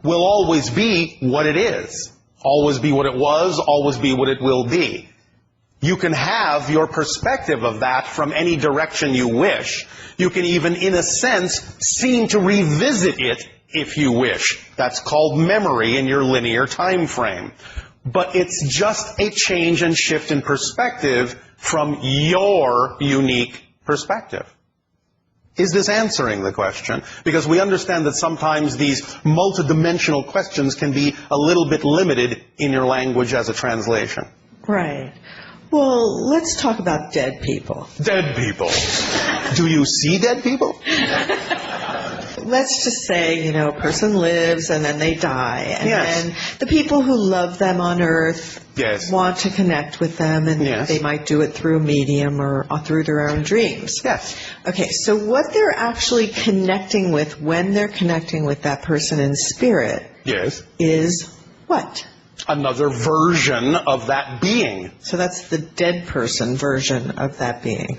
will always be what it is. Always be what it was, always be what it will be. You can have your perspective of that from any direction you wish. You can even, in a sense, seem to revisit it if you wish. That's called memory in your linear time frame. But it's just a change and shift in perspective from your unique perspective. Is this answering the question? Because we understand that sometimes these multidimensional questions can be a little bit limited in your language as a translation. Right. Well, let's talk about dead people. Dead people. Do you see dead people? Let's just say, a person lives and then they die. And Yes. then the people who love them on Earth Yes. want to connect with them, and Yes. they might do it through a medium or through their own dreams. Yes. Okay, so what they're actually connecting with when they're connecting with that person in spirit Yes. is what? Another version of that being. So that's the dead person version of that being.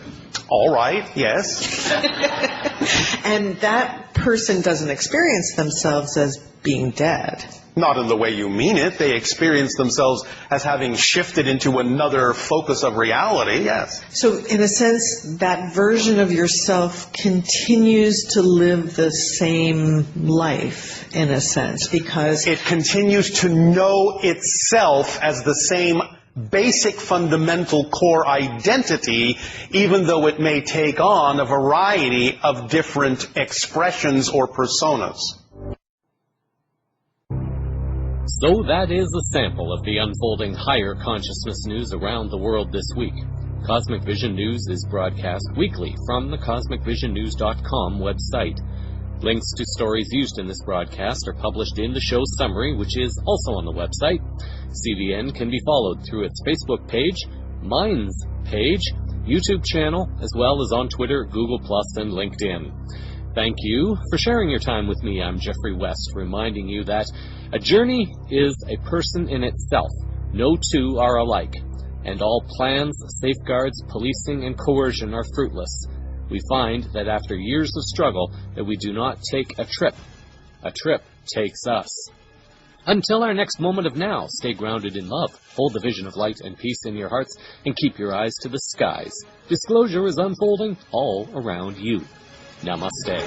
All right, yes. And that person doesn't experience themselves as being dead. Not in the way you mean it. They experience themselves as having shifted into another focus of reality, yes. So in a sense, that version of yourself continues to live the same life, in a sense, because It continues to know itself as the same basic fundamental core identity, even though it may take on a variety of different expressions or personas. So that is a sample of the unfolding higher consciousness news around the world this week. Cosmic Vision News is broadcast weekly from the CosmicVisionNews.com website. Links to stories used in this broadcast are published in the show summary, which is also on the website. CVN can be followed through its Facebook page, Minds page, YouTube channel, as well as on Twitter, Google+, and LinkedIn. Thank you for sharing your time with me. I'm Jeffrey West, reminding you that a journey is a person in itself. No two are alike, and all plans, safeguards, policing, and coercion are fruitless. We find that after years of struggle that we do not take a trip. A trip takes us. Until our next moment of now, stay grounded in love, hold the vision of light and peace in your hearts, and keep your eyes to the skies. Disclosure is unfolding all around you. Namaste.